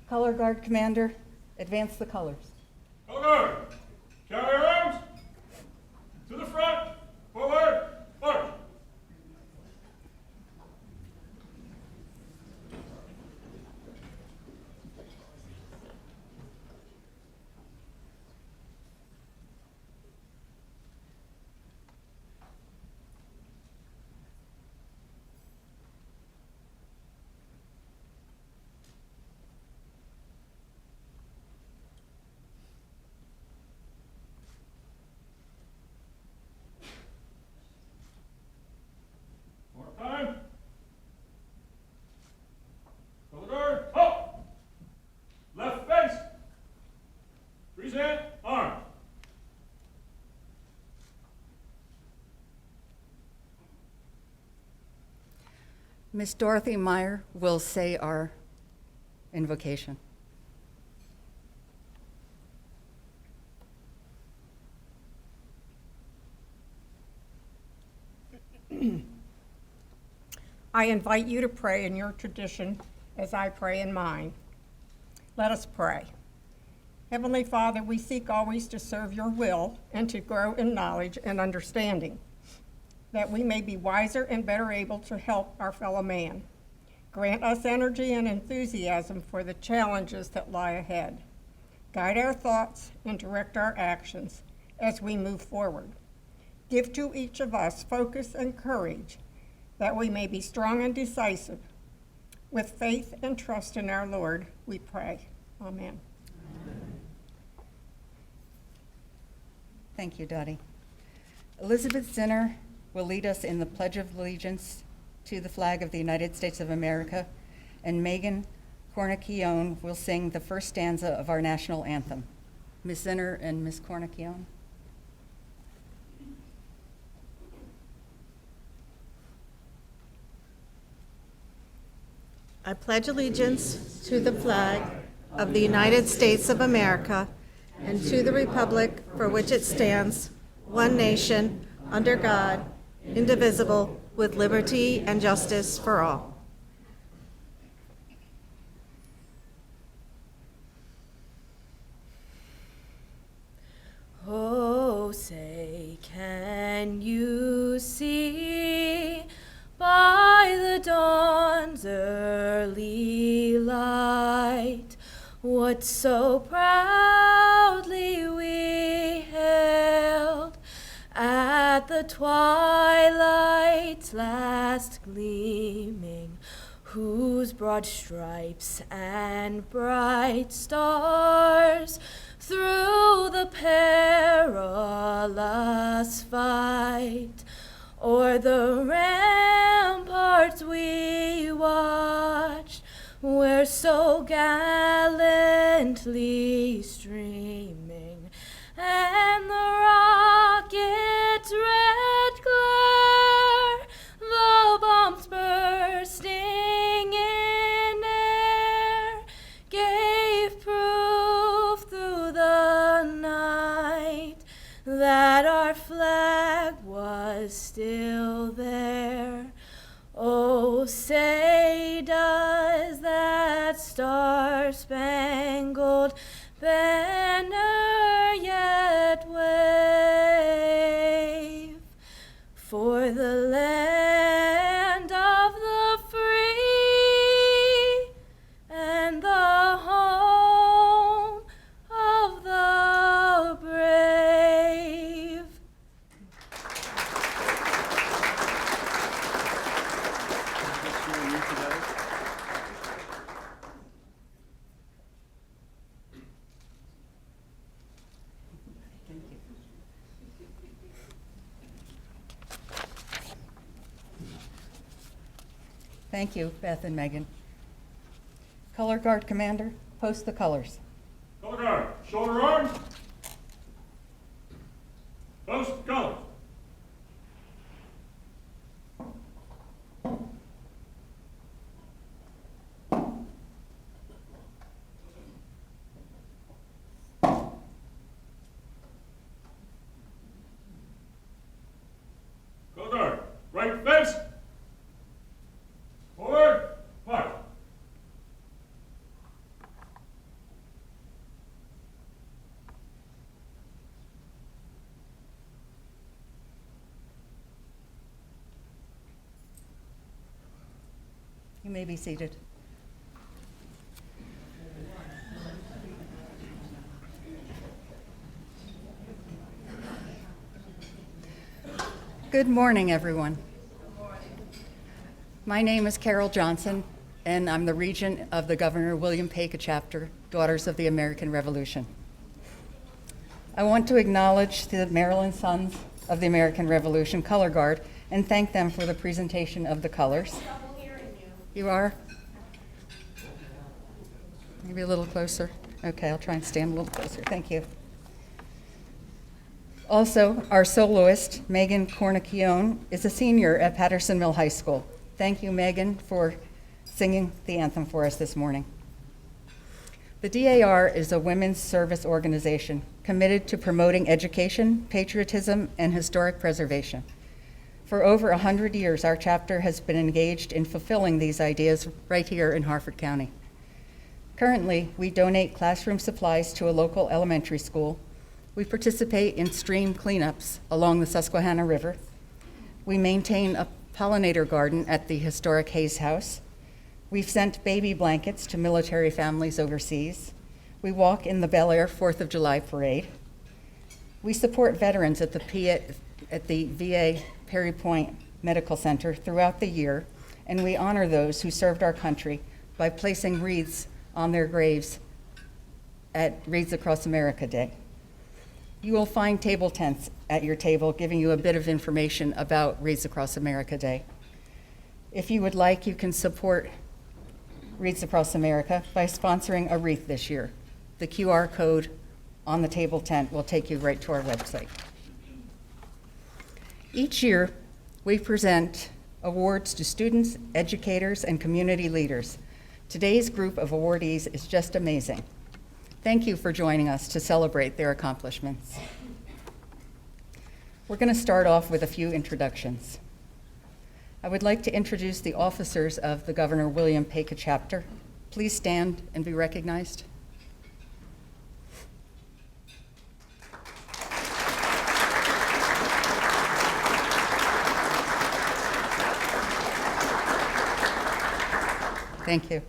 Color Guard Commander, advance the colors. Color Guard, carry arms. To the front, forward, march. More time. Color Guard, up. Left face. Present arms. Miss Dorothy Meyer will say our invocation. I invite you to pray in your tradition as I pray in mine. Let us pray. Heavenly Father, we seek always to serve your will and to grow in knowledge and understanding, that we may be wiser and better able to help our fellow man. Grant us energy and enthusiasm for the challenges that lie ahead. Guide our thoughts and direct our actions as we move forward. Give to each of us focus and courage, that we may be strong and decisive. With faith and trust in our Lord, we pray. Amen. Thank you, Dottie. Elizabeth Zinner will lead us in the Pledge of Allegiance to the flag of the United States of America, and Megan Cornacione will sing the first stanza of our national anthem. Ms. Zinner and Ms. Cornacione. I pledge allegiance to the flag of the United States of America and to the republic for which it stands, one nation, under God, indivisible, with liberty and justice for all. Oh, say, can you see by the dawn's early light what so proudly we hailed at the twilight's last gleaming, whose broad stripes and bright stars through the perilous fight o'er the ramparts we watched, were so gallantly streaming, and the rocket's red glare, the bombs bursting in air, gave proof through the night that our flag was still there. Oh, say, does that star-spangled banner yet wave for the land of the free and the home of the brave? Thank you, Beth and Megan. Color Guard Commander, post the colors. Color Guard, shoulder arms. Post colors. Color Guard, right face. Forward, march. You may be seated. Good morning, everyone. My name is Carol Johnson, and I'm the regent of the Governor William Paca chapter, Daughters of the American Revolution. I want to acknowledge the Maryland Sons of the American Revolution Color Guard and thank them for the presentation of the colors. You are? Maybe a little closer. Okay, I'll try and stand a little closer. Thank you. Also, our soloist, Megan Corniquione, is a senior at Patterson Mill High School. Thank you, Megan, for singing the anthem for us this morning. The DAR is a women's service organization committed to promoting education, patriotism, and historic preservation. For over 100 years, our chapter has been engaged in fulfilling these ideas right here in Harford County. Currently, we donate classroom supplies to a local elementary school. We participate in stream cleanups along the Susquehanna River. We maintain a pollinator garden at the historic Hayes House. We've sent baby blankets to military families overseas. We walk in the Bel Air 4th of July parade. We support veterans at the VA Perry Point Medical Center throughout the year, and we honor those who served our country by placing wreaths on their graves at Wreaths Across America Day. You will find table tents at your table giving you a bit of information about Wreaths Across America Day. If you would like, you can support Wreaths Across America by sponsoring a wreath this year. The QR code on the table tent will take you right to our website. Each year, we present awards to students, educators, and community leaders. Today's group of awardees is just amazing. Thank you for joining us to celebrate their accomplishments. We're going to start off with a few introductions. I would like to introduce the officers of the Governor William Paca chapter. Please stand and be recognized. Thank you.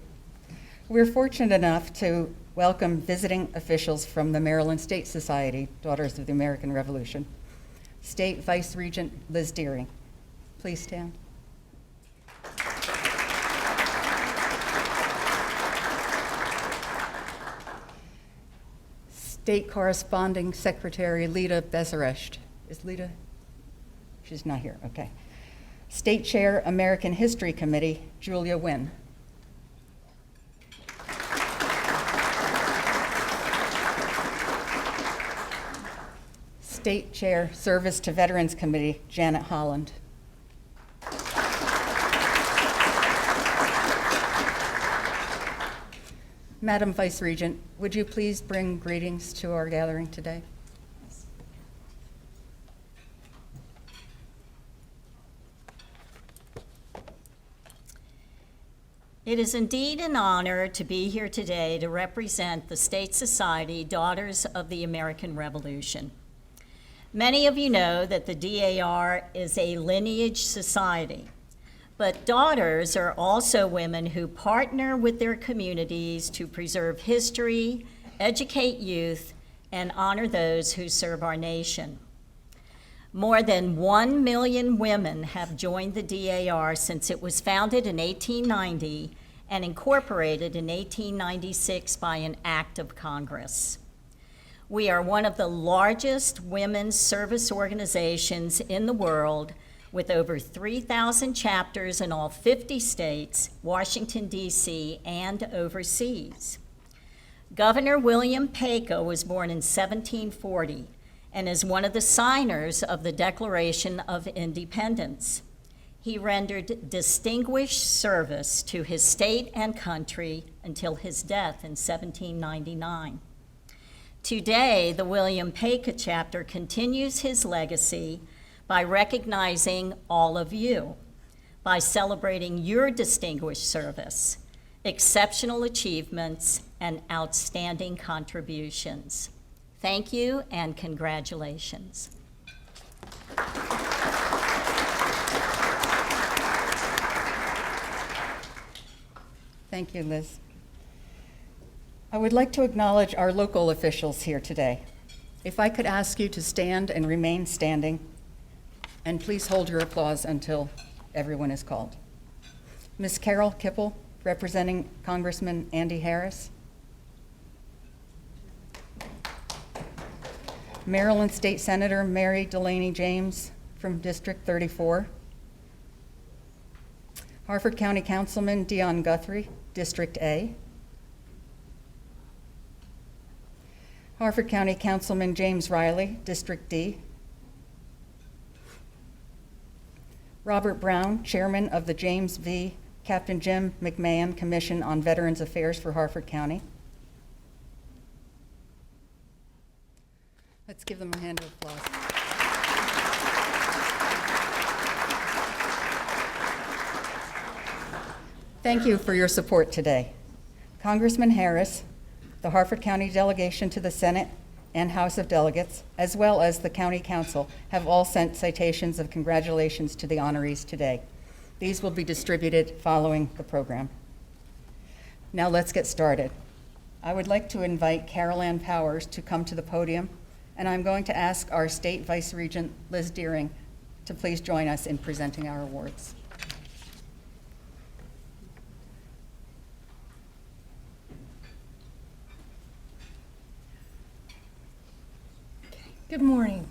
We're fortunate enough to welcome visiting officials from the Maryland State Society, Daughters of the American Revolution. State Vice Regent Liz Deering. Please stand. State Corresponding Secretary Lita Bezeresht. Is Lita? She's not here, okay. State Chair, American History Committee, Julia Wynn. State Chair, Service to Veterans Committee, Janet Holland. Madam Vice Regent, would you please bring greetings to our gathering today? It is indeed an honor to be here today to represent the State Society Daughters of the American Revolution. Many of you know that the DAR is a lineage society, but daughters are also women who partner with their communities to preserve history, educate youth, and honor those who serve our nation. More than 1 million women have joined the DAR since it was founded in 1890 and incorporated in 1896 by an act of Congress. We are one of the largest women's service organizations in the world, with over 3,000 chapters in all 50 states, Washington, D.C., and overseas. Governor William Paca was born in 1740 and is one of the signers of the Declaration of Independence. He rendered distinguished service to his state and country until his death in 1799. Today, the William Paca chapter continues his legacy by recognizing all of you, by celebrating your distinguished service, exceptional achievements, and outstanding contributions. Thank you and congratulations. Thank you, Liz. I would like to acknowledge our local officials here today. If I could ask you to stand and remain standing, and please hold your applause until everyone is called. Ms. Carol Kipple, representing Congressman Andy Harris. Maryland State Senator Mary Delaney James from District 34. Harford County Councilman Dion Guthrie, District A. Harford County Councilman James Riley, District D. Robert Brown, Chairman of the James V. Captain Jim McMahon Commission on Veterans Affairs for Harford County. Let's give them a hand of applause. Thank you for your support today. Congressman Harris, the Harford County delegation to the Senate and House of Delegates, as well as the County Council, have all sent citations of congratulations to the honorees today. These will be distributed following the program. Now let's get started. I would like to invite Carol Ann Powers to come to the podium, and I'm going to ask our State Vice Regent, Liz Deering, to please join us in presenting our awards. Good morning.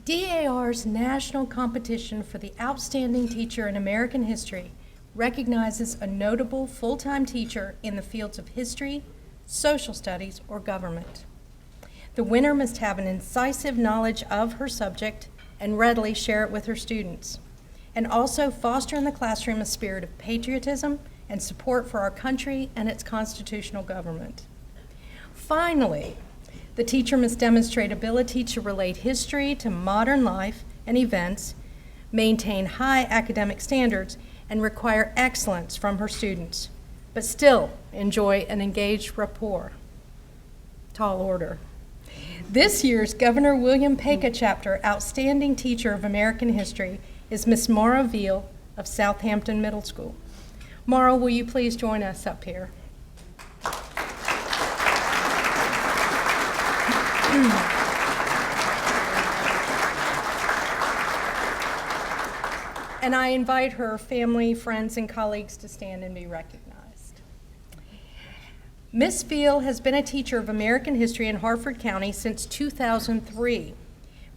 DAR's national competition for the Outstanding Teacher in American History recognizes a notable full-time teacher in the fields of history, social studies, or government. The winner must have an incisive knowledge of her subject and readily share it with her students, and also foster in the classroom a spirit of patriotism and support for our country and its constitutional government. Finally, the teacher must demonstrate ability to relate history to modern life and events, maintain high academic standards, and require excellence from her students, but still enjoy an engaged rapport. Tall order. This year's Governor William Paca Chapter Outstanding Teacher of American History is Miss Mara Veal of Southampton Middle School. Mara, will you please join us up here? And I invite her family, friends, and colleagues to stand and be recognized. Miss Veal has been a teacher of American history in Harford County since 2003.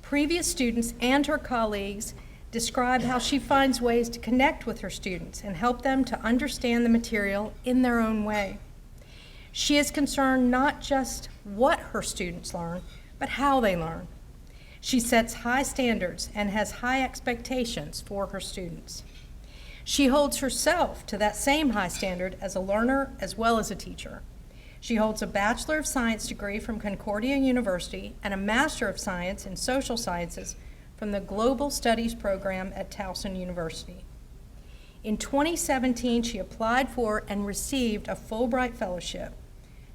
Previous students and her colleagues describe how she finds ways to connect with her students and help them to understand the material in their own way. She is concerned not just what her students learn, but how they learn. She sets high standards and has high expectations for her students. She holds herself to that same high standard as a learner as well as a teacher. She holds a Bachelor of Science degree from Concordia University and a Master of Science in Social Sciences from the Global Studies program at Towson University. In 2017, she applied for and received a Fulbright Fellowship.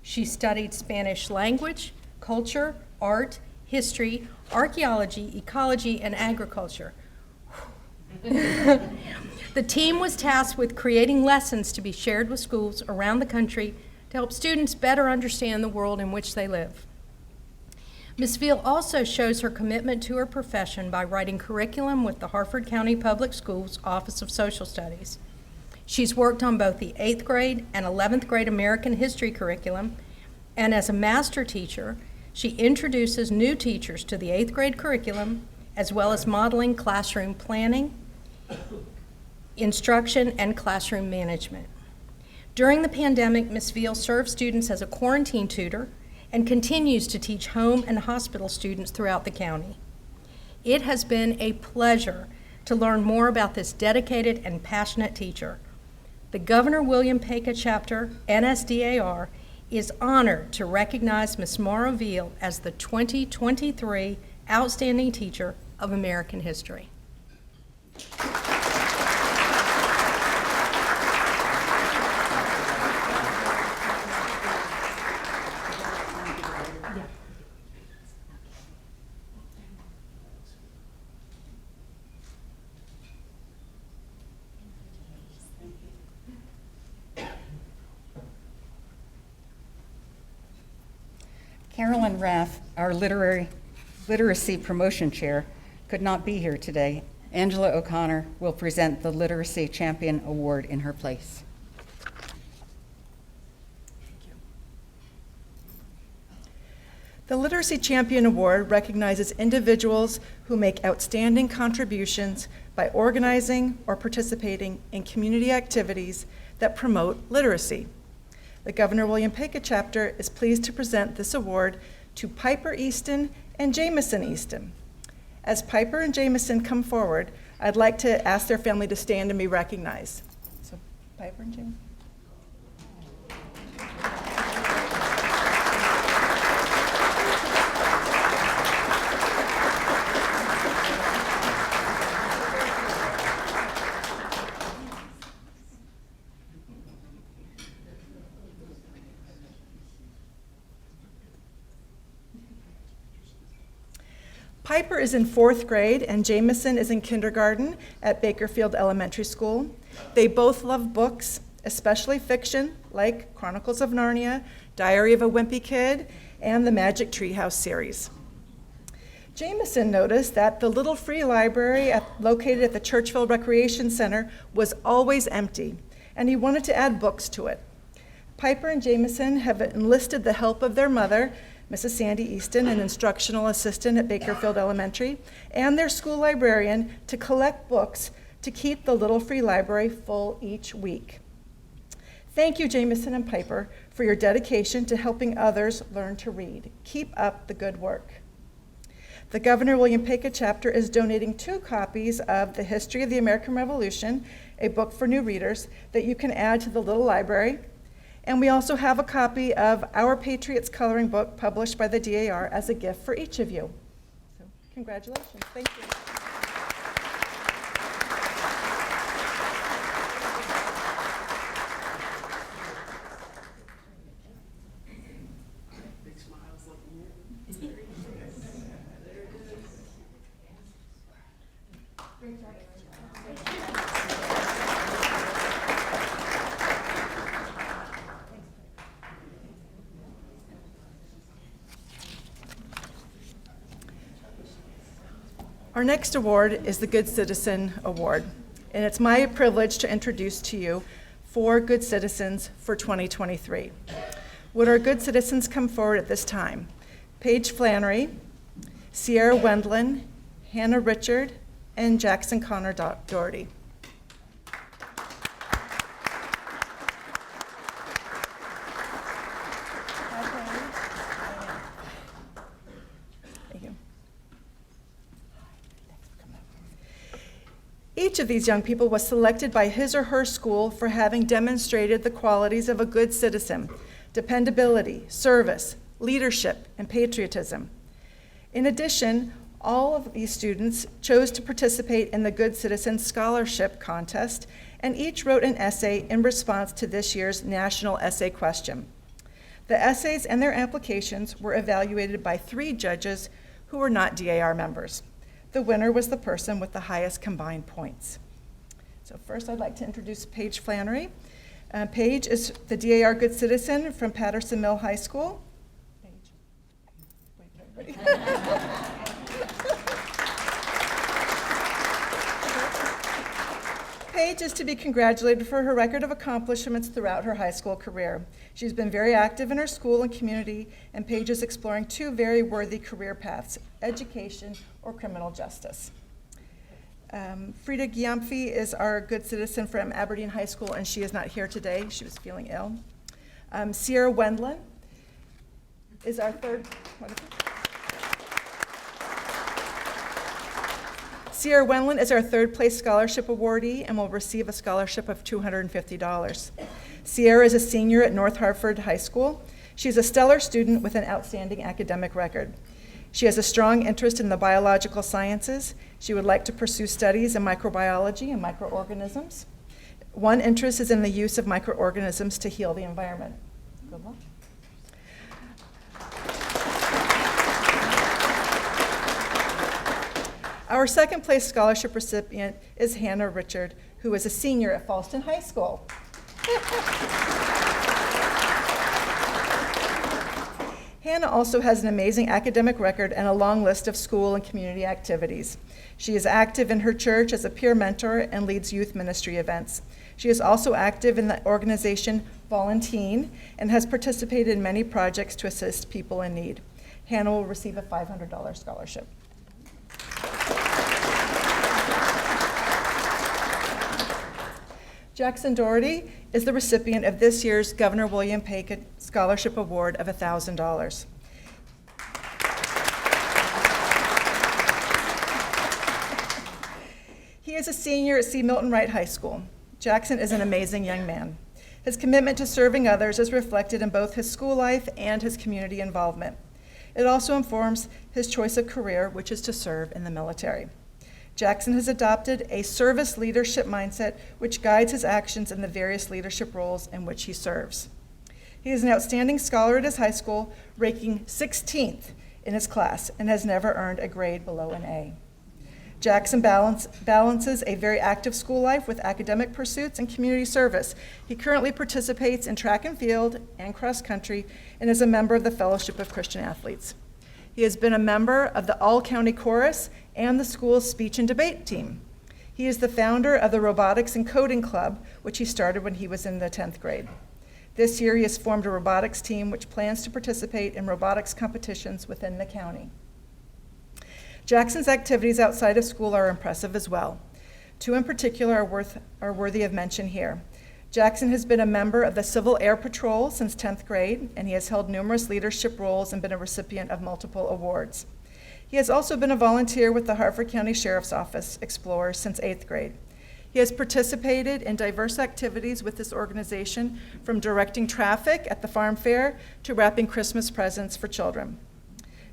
She studied Spanish language, culture, art, history, archaeology, ecology, and agriculture. The team was tasked with creating lessons to be shared with schools around the country to help students better understand the world in which they live. Ms. Veal also shows her commitment to her profession by writing curriculum with the Harford County Public Schools Office of Social Studies. She's worked on both the 8th grade and 11th grade American history curriculum, and as a master teacher, she introduces new teachers to the 8th grade curriculum, as well as modeling classroom planning, instruction, and classroom management. During the pandemic, Ms. Veal served students as a quarantine tutor and continues to teach home and hospital students throughout the county. It has been a pleasure to learn more about this dedicated and passionate teacher. The Governor William Paca Chapter, NSDAR, is honored to recognize Ms. Mara Veal as the 2023 Outstanding Teacher of American History. Carolyn Raff, our literacy promotion chair, could not be here today. Angela O'Connor will present the Literacy Champion Award in her place. The Literacy Champion Award recognizes individuals who make outstanding contributions by organizing or participating in community activities that promote literacy. The Governor William Paca chapter is pleased to present this award to Piper Easton and Jameson Easton. As Piper and Jameson come forward, I'd like to ask their family to stand and be recognized. So, Piper and Jameson. Piper is in 4th grade and Jameson is in kindergarten at Bakerfield Elementary School. They both love books, especially fiction like Chronicles of Narnia, Diary of a Wimpy Kid, and the Magic Treehouse series. Jameson noticed that the little free library located at the Churchville Recreation Center was always empty, and he wanted to add books to it. Piper and Jameson have enlisted the help of their mother, Mrs. Sandy Easton, an instructional assistant at Bakerfield Elementary, and their school librarian to collect books to keep the Little Free Library full each week. Thank you, Jameson and Piper, for your dedication to helping others learn to read. Keep up the good work. The Governor William Paca chapter is donating 2 copies of The History of the American Revolution, a book for new readers that you can add to the little library. And we also have a copy of Our Patriots coloring book published by the DAR as a gift for each of you. So, congratulations. Thank you. Our next award is the Good Citizen Award, and it's my privilege to introduce to you 4 good citizens for 2023. Would our good citizens come forward at this time? Paige Flannery, Sierra Wendland, Hannah Richard, and Jackson Connor Doherty. Each of these young people was selected by his or her school for having demonstrated the qualities of a good citizen: dependability, service, leadership, and patriotism. In addition, all of these students chose to participate in the Good Citizen Scholarship Contest, and each wrote an essay in response to this year's National Essay Question. The essays and their applications were evaluated by 3 judges who were not DAR members. The winner was the person with the highest combined points. So first I'd like to introduce Paige Flannery. Paige is the DAR Good Citizen from Patterson Mill High School. Paige. Wait, Paige is to be congratulated for her record of accomplishments throughout her high school career. She's been very active in her school and community, and Paige is exploring 2 very worthy career paths: education or criminal justice. Frida Giamfi is our good citizen from Aberdeen High School, and she is not here today. She was feeling ill. Sierra Wendland is our third. Sierra Wendland is our 3rd place scholarship awardee and will receive a scholarship of $250. Sierra is a senior at North Hartford High School. She's a stellar student with an outstanding academic record. She has a strong interest in the biological sciences. She would like to pursue studies in microbiology and microorganisms. One interest is in the use of microorganisms to heal the environment. Good luck. Our 2nd place scholarship recipient is Hannah Richard, who is a senior at Falston High School. Hannah also has an amazing academic record and a long list of school and community activities. She is active in her church as a peer mentor and leads youth ministry events. She is also active in the organization Volunteen and has participated in many projects to assist people in need. Hannah will receive a $500 scholarship. Jackson Doherty is the recipient of this year's Governor William Paca Scholarship Award of $1,000. He is a senior at C. Milton Wright High School. Jackson is an amazing young man. His commitment to serving others is reflected in both his school life and his community involvement. It also informs his choice of career, which is to serve in the military. Jackson has adopted a service leadership mindset which guides his actions in the various leadership roles in which he serves. He is an outstanding scholar at his high school, ranking 16th in his class, and has never earned a grade below an A. Jackson balances a very active school life with academic pursuits and community service. He currently participates in track and field and cross country and is a member of the Fellowship of Christian Athletes. He has been a member of the All-County Chorus and the school's speech and debate team. He is the founder of the Robotics and Coding Club, which he started when he was in the 10th grade. This year, he has formed a robotics team which plans to participate in robotics competitions within the county. Jackson's activities outside of school are impressive as well. Two in particular are worthy of mention here. Jackson has been a member of the Civil Air Patrol since 10th grade, and he has held numerous leadership roles and been a recipient of multiple awards. He has also been a volunteer with the Harford County Sheriff's Office Explorers since 8th grade. He has participated in diverse activities with this organization, from directing traffic at the farm fair to wrapping Christmas presents for children.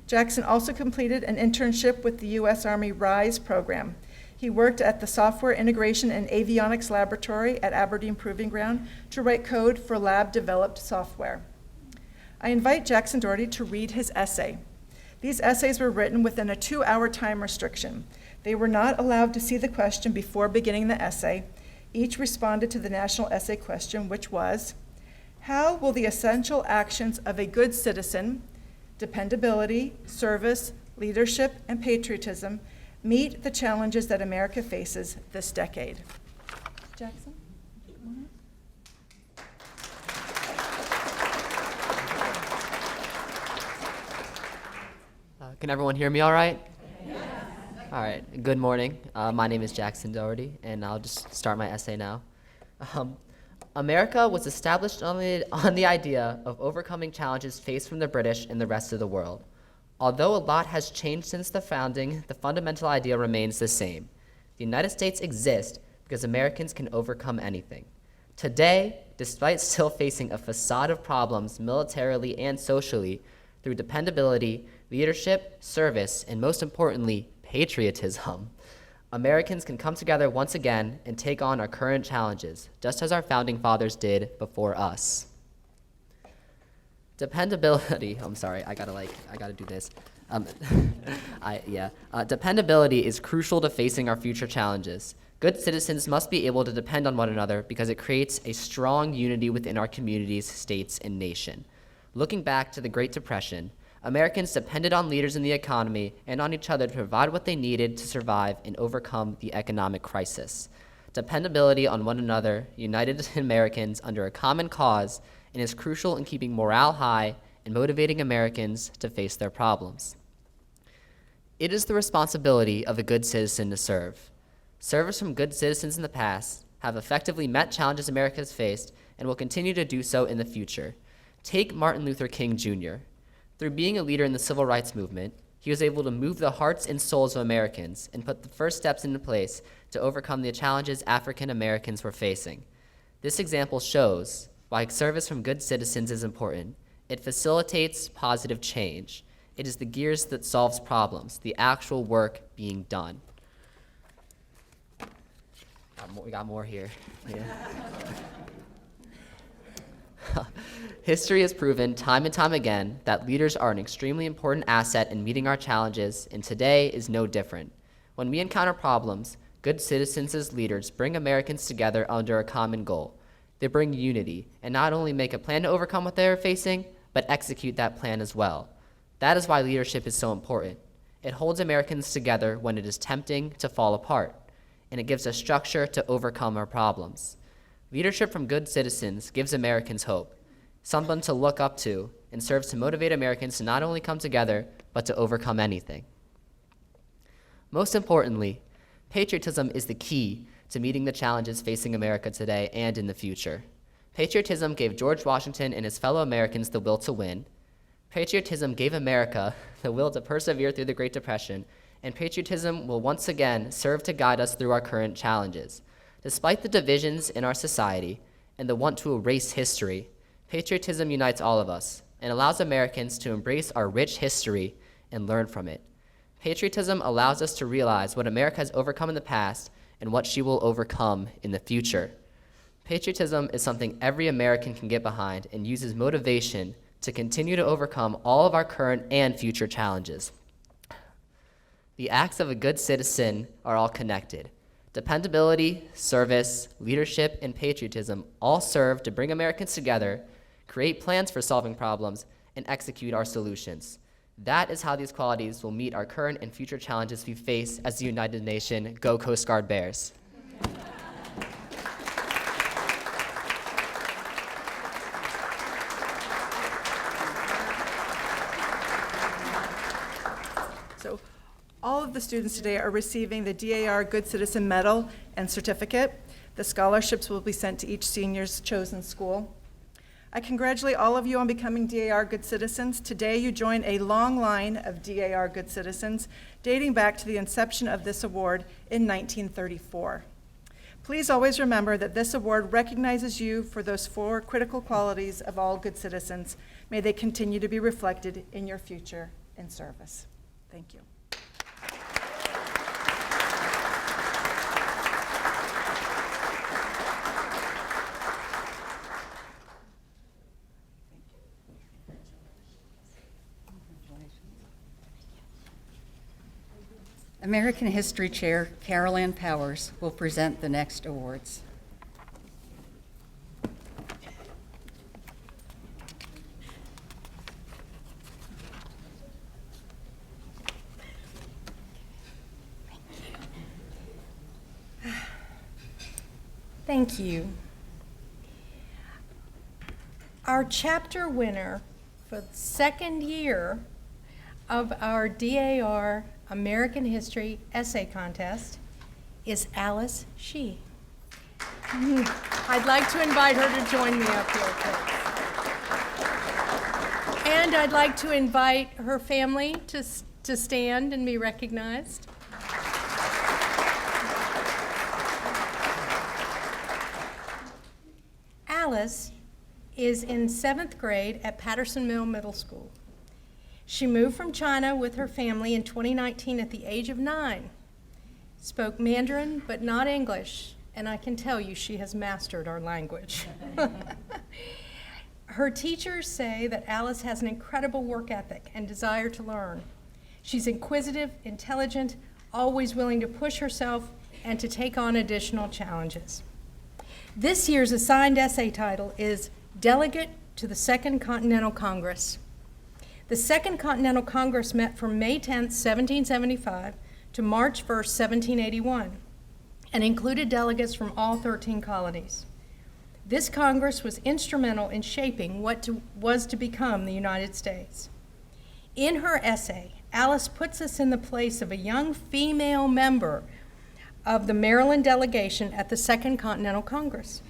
Jackson also completed an internship with the U.S. Army RISE program. He worked at the Software Integration and Avionics Laboratory at Aberdeen Proving Ground to write code for lab-developed software. I invite Jackson Doherty to read his essay. These essays were written within a 2-hour time restriction. They were not allowed to see the question before beginning the essay. Each responded to the national essay question, which was, how will the essential actions of a good citizen, dependability, service, leadership, and patriotism meet the challenges that America faces this decade? Jackson? Can everyone hear me all right? Yes. All right, good morning. My name is Jackson Doherty, and I'll just start my essay now. America was established on the idea of overcoming challenges faced from the British and the rest of the world. Although a lot has changed since the founding, the fundamental idea remains the same. The United States exists because Americans can overcome anything. Today, despite still facing a facade of problems militarily and socially, through dependability, leadership, service, and most importantly, patriotism, Americans can come together once again and take on our current challenges, just as our founding fathers did before us. Dependability, I'm sorry, I gotta do this. Dependability is crucial to facing our future challenges. Good citizens must be able to depend on one another because it creates a strong unity within our communities, states, and nation. Looking back to the Great Depression, Americans depended on leaders in the economy and on each other to provide what they needed to survive and overcome the economic crisis. Dependability on one another united Americans under a common cause and is crucial in keeping morale high and motivating Americans to face their problems. It is the responsibility of a good citizen to serve. Service from good citizens in the past have effectively met challenges America has faced and will continue to do so in the future. Take Martin Luther King Jr. Through being a leader in the civil rights movement, he was able to move the hearts and souls of Americans and put the first steps into place to overcome the challenges African Americans were facing. This example shows why service from good citizens is important. It facilitates positive change. It is the gears that solves problems, the actual work being done. We got more here. Yeah. History has proven time and time again that leaders are an extremely important asset in meeting our challenges, and today is no different. When we encounter problems, good citizens as leaders bring Americans together under a common goal. They bring unity and not only make a plan to overcome what they are facing, but execute that plan as well. That is why leadership is so important. It holds Americans together when it is tempting to fall apart, and it gives us structure to overcome our problems. Leadership from good citizens gives Americans hope, someone to look up to, and serves to motivate Americans to not only come together, but to overcome anything. Most importantly, patriotism is the key to meeting the challenges facing America today and in the future. Patriotism gave George Washington and his fellow Americans the will to win. Patriotism gave America the will to persevere through the Great Depression, and patriotism will once again serve to guide us through our current challenges. Despite the divisions in our society and the want to erase history, patriotism unites all of us and allows Americans to embrace our rich history and learn from it. Patriotism allows us to realize what America has overcome in the past and what she will overcome in the future. Patriotism is something every American can get behind and uses motivation to continue to overcome all of our current and future challenges. The acts of a good citizen are all connected. Dependability, service, leadership, and patriotism all serve to bring Americans together, create plans for solving problems, and execute our solutions. That is how these qualities will meet our current and future challenges we face as the United Nation. Go Coast Guard Bears. So all of the students today are receiving the DAR Good Citizen Medal and Certificate. The scholarships will be sent to each senior's chosen school. I congratulate all of you on becoming DAR Good Citizens. Today you join a long line of DAR Good Citizens dating back to the inception of this award in 1934. Please always remember that this award recognizes you for those 4 critical qualities of all good citizens. May they continue to be reflected in your future in service. Thank you. American History Chair Carol Ann Powers will present the next awards. Thank you. Our chapter winner for the second year of our DAR American History Essay Contest is Alice Shee. I'd like to invite her to join me up here, please. And I'd like to invite her family to stand and be recognized. Alice is in 7th grade at Patterson Mill Middle School. She moved from China with her family in 2019 at the age of 9, spoke Mandarin but not English, and I can tell you she has mastered our language. Her teachers say that Alice has an incredible work ethic and desire to learn. She's inquisitive, intelligent, always willing to push herself and to take on additional challenges. This year's assigned essay title is Delegate to the Second Continental Congress. The Second Continental Congress met from May 10, 1775 to March 1, 1781, and included delegates from all 13 colonies. This Congress was instrumental in shaping what was to become the United States. In her essay, Alice puts us in the place of a young female member of the Maryland delegation at the Second Continental Congress.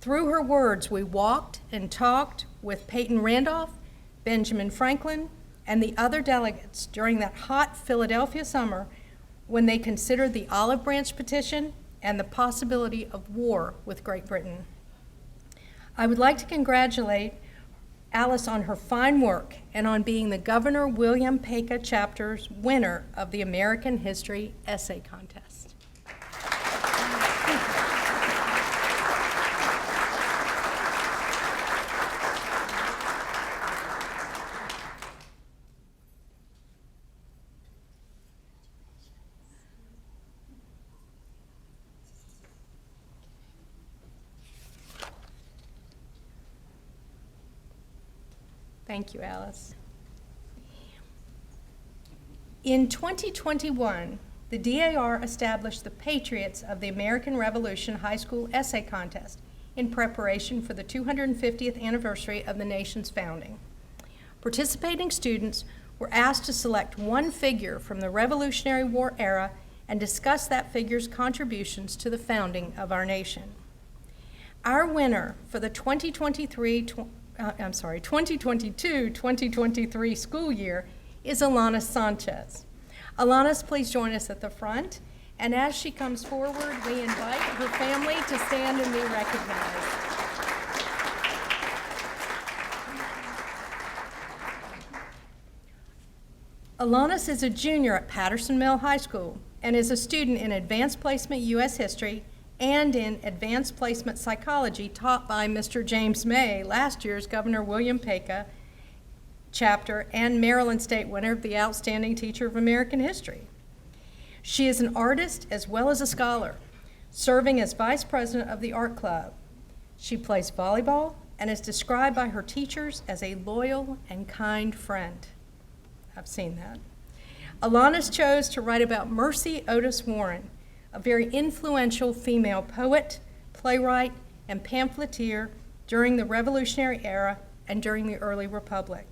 Through her words, we walked and talked with Peyton Randolph, Benjamin Franklin, and the other delegates during that hot Philadelphia summer when they considered the Olive Branch Petition and the possibility of war with Great Britain. I would like to congratulate Alice on her fine work and on being the Governor William Paca chapter's winner of the American History Essay Contest. Thank you, Alice. In 2021, the DAR established the Patriots of the American Revolution High School Essay Contest in preparation for the 250th anniversary of the nation's founding. Participating students were asked to select one figure from the Revolutionary War era and discuss that figure's contributions to the founding of our nation. Our winner for the 2022-2023 school year is Alana Sanchez. Alanis, please join us at the front. And as she comes forward, we invite her family to stand and be recognized. Alanis is a junior at Patterson Mill High School and is a student in Advanced Placement U.S. History and in Advanced Placement Psychology taught by Mr. James May, last year's Governor William Paca chapter and Maryland State winner of the Outstanding Teacher of American History. She is an artist as well as a scholar, serving as vice president of the art club. She plays volleyball and is described by her teachers as a loyal and kind friend. I've seen that. Alanis chose to write about Mercy Otis Warren, a very influential female poet, playwright, and pamphleteer during the Revolutionary era and during the early Republic.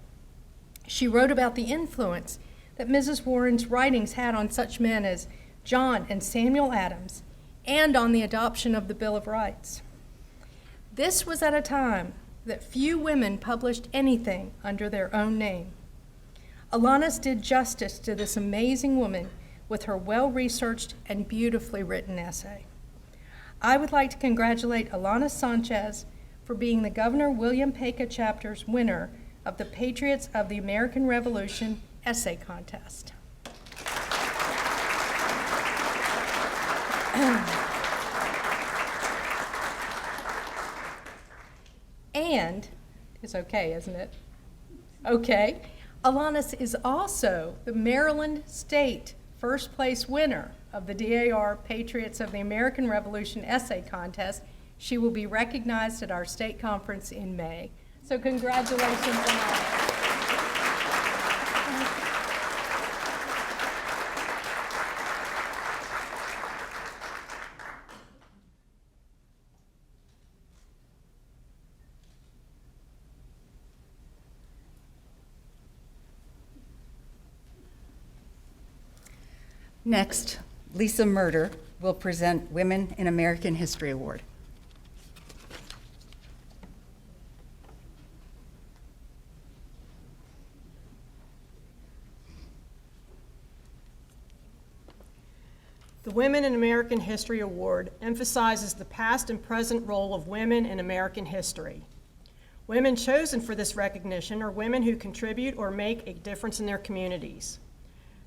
She wrote about the influence that Mrs. Warren's writings had on such men as John and Samuel Adams, and on the adoption of the Bill of Rights. This was at a time that few women published anything under their own name. Alanis did justice to this amazing woman with her well-researched and beautifully written essay. I would like to congratulate Alanis Sanchez for being the Governor William Paca chapter's winner of the Patriots of the American Revolution Essay Contest. And, it's okay, isn't it? Okay. Alanis is also the Maryland State first place winner of the DAR Patriots of the American Revolution Essay Contest. She will be recognized at our state conference in May. So congratulations, Alanis. Next, Lisa Murder will present Women in American History Award. The Women in American History Award emphasizes the past and present role of women in American history. Women chosen for this recognition are women who contribute or make a difference in their communities.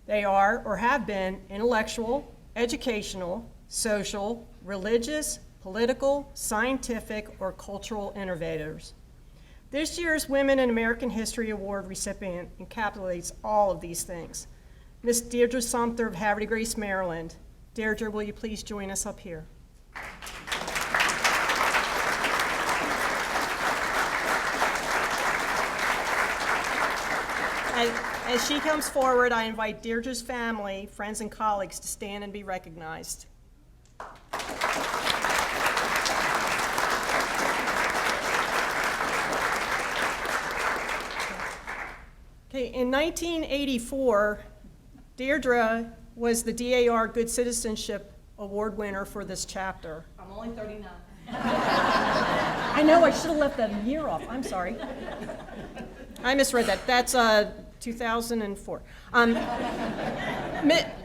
They are or have been intellectual, educational, social, religious, political, scientific, or cultural innovators. This year's Women in American History Award recipient encapsulates all of these things. Miss Deirdre Sumter of Haverty Grace, Maryland. Deirdre, will you please join us up here? As she comes forward, I invite Deirdre's family, friends, and colleagues to stand and be recognized. Okay, in 1984, Deirdre was the DAR Good Citizenship Award winner for this chapter. I'm only 39. I know, I should have left that year off. I'm sorry. I misread that. That's 2004.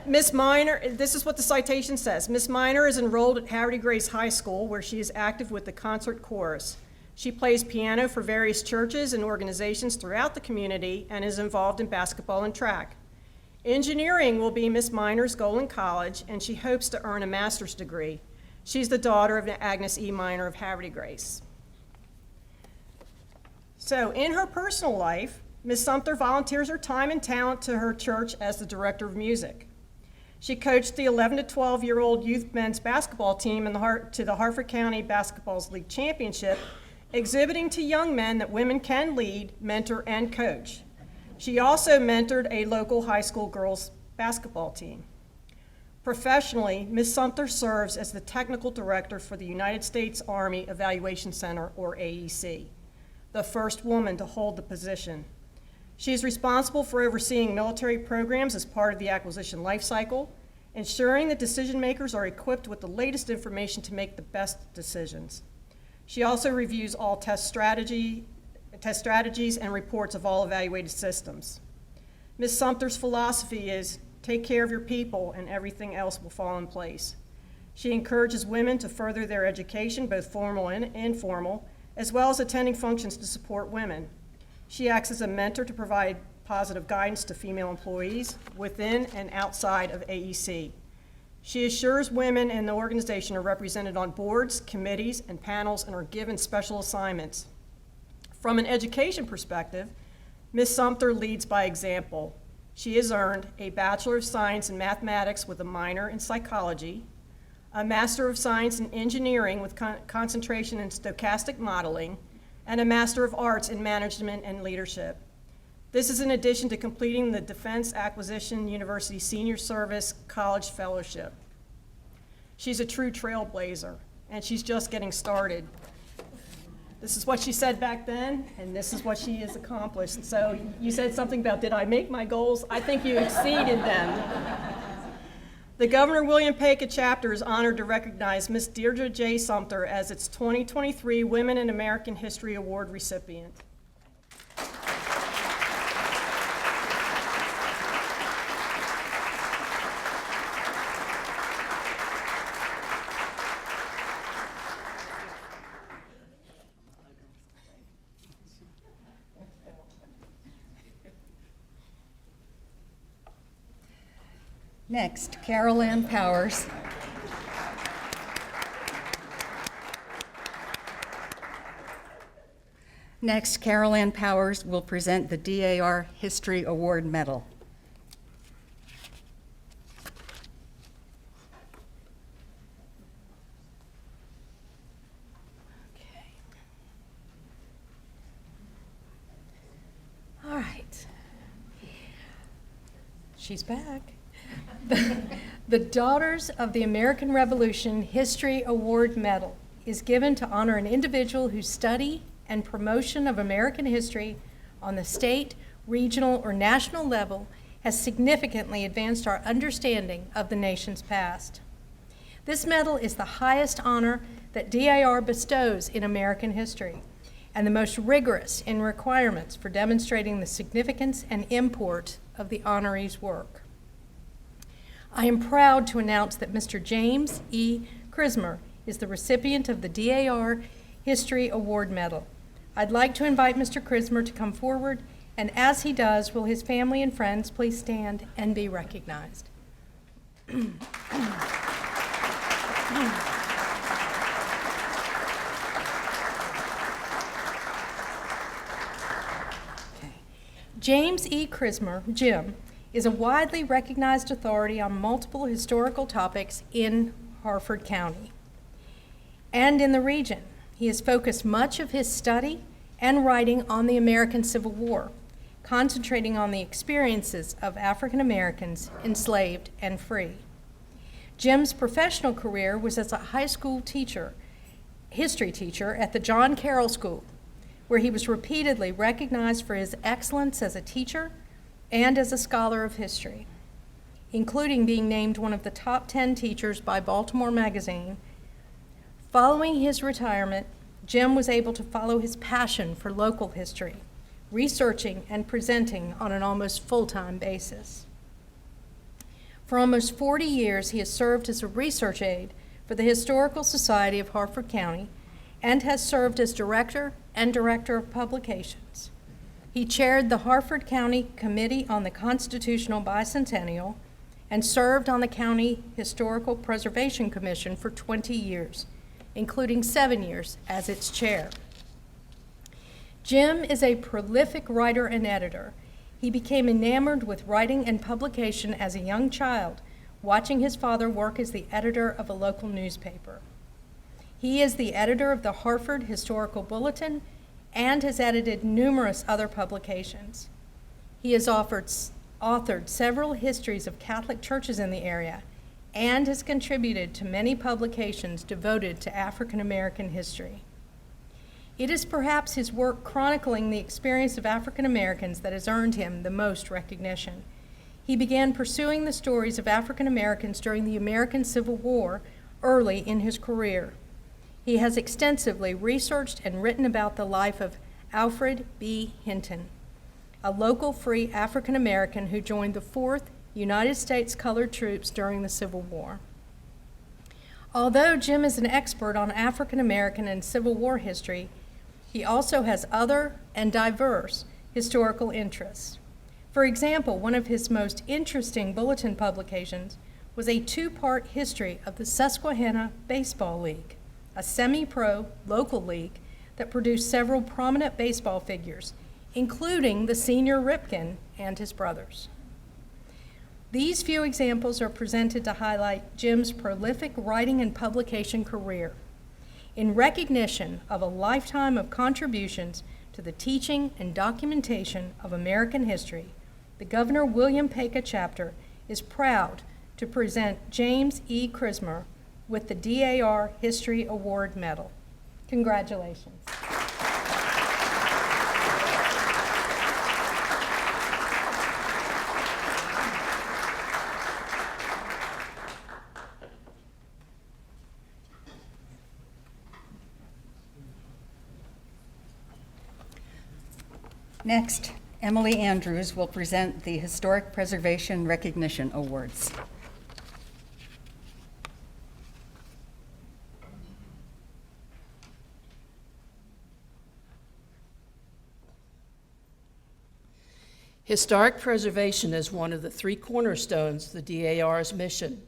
Miss Miner, this is what the citation says. Miss Miner is enrolled at Haverty Grace High School, where she is active with the concert chorus. She plays piano for various churches and organizations throughout the community and is involved in basketball and track. Engineering will be Miss Miner's goal in college, and she hopes to earn a master's degree. She's the daughter of Agnes E. Miner of Haverty Grace. So in her personal life, Ms. Sumter volunteers her time and talent to her church as the director of music. She coached the 11 to 12-year-old youth men's basketball team to the Harford County Basketball League Championship exhibiting to young men that women can lead, mentor, and coach. She also mentored a local high school girls basketball team. Professionally, Ms. Sumter serves as the technical director for the United States Army Evaluation Center, or AEC, the first woman to hold the position. She is responsible for overseeing military programs as part of the acquisition lifecycle, ensuring that decision makers are equipped with the latest information to make the best decisions. She also reviews all test strategies and reports of all evaluated systems. Ms. Sumter's philosophy is take care of your people and everything else will fall in place. She encourages women to further their education, both formal and informal, as well as attending functions to support women. She acts as a mentor to provide positive guidance to female employees within and outside of AEC. She assures women in the organization are represented on boards, committees, and panels and are given special assignments. From an education perspective, Ms. Sumter leads by example. She has earned a Bachelor of Science in Mathematics with a minor in Psychology, a Master of Science in Engineering with concentration in Stochastic Modeling, and a Master of Arts in Management and Leadership. This is in addition to completing the Defense Acquisition University Senior Service College Fellowship. She's a true trailblazer, and she's just getting started. This is what she said back then, and this is what she has accomplished. So you said something about, did I make my goals? I think you exceeded them. The Governor William Paca chapter is honored to recognize Ms. Deirdre J. Sumter as its 2023 Women in American History Award recipient. Next, Carol Ann Powers. Next, Carol Ann Powers will present the DAR History Award Medal. Okay. All right. She's back. The Daughters of the American Revolution History Award Medal is given to honor an individual whose study and promotion of American history on the state, regional, or national level has significantly advanced our understanding of the nation's past. This medal is the highest honor that DAR bestows in American history and the most rigorous in requirements for demonstrating the significance and import of the honoree's work. I am proud to announce that Mr. James E. Crismer is the recipient of the DAR History Award Medal. I'd like to invite Mr. Crismer to come forward, and as he does, will his family and friends please stand and be recognized. James E. Crismer, Jim, is a widely recognized authority on multiple historical topics in Harford County and in the region. He has focused much of his study and writing on the American Civil War, concentrating on the experiences of African Americans enslaved and free. Jim's professional career was as a high school teacher, history teacher at the John Carroll School, where he was repeatedly recognized for his excellence as a teacher and as a scholar of history, including being named one of the top 10 teachers by Baltimore Magazine. Following his retirement, Jim was able to follow his passion for local history, researching and presenting on an almost full-time basis. For almost 40 years, he has served as a research aide for the Historical Society of Harford County and has served as director and director of publications. He chaired the Harford County Committee on the Constitutional Bicentennial and served on the County Historical Preservation Commission for 20 years, including 7 years as its chair. Jim is a prolific writer and editor. He became enamored with writing and publication as a young child, watching his father work as the editor of a local newspaper. He is the editor of the Hartford Historical Bulletin and has edited numerous other publications. He has authored several histories of Catholic churches in the area and has contributed to many publications devoted to African American history. It is perhaps his work chronicling the experience of African Americans that has earned him the most recognition. He began pursuing the stories of African Americans during the American Civil War early in his career. He has extensively researched and written about the life of Alfred B. Hinton, a local free African American who joined the 4th United States Colored Troops during the Civil War. Although Jim is an expert on African American and Civil War history, he also has other and diverse historical interests. For example, one of his most interesting bulletin publications was a 2-part history of the Susquehanna Baseball League, a semi-pro local league that produced several prominent baseball figures, including the senior Ripken and his brothers. These few examples are presented to highlight Jim's prolific writing and publication career. In recognition of a lifetime of contributions to the teaching and documentation of American history, the Governor William Paca chapter is proud to present James E. Crismer with the DAR History Award Medal. Congratulations. Next, Emily Andrews will present the Historic Preservation Recognition Awards. Historic preservation is one of the 3 cornerstones of the DAR's mission.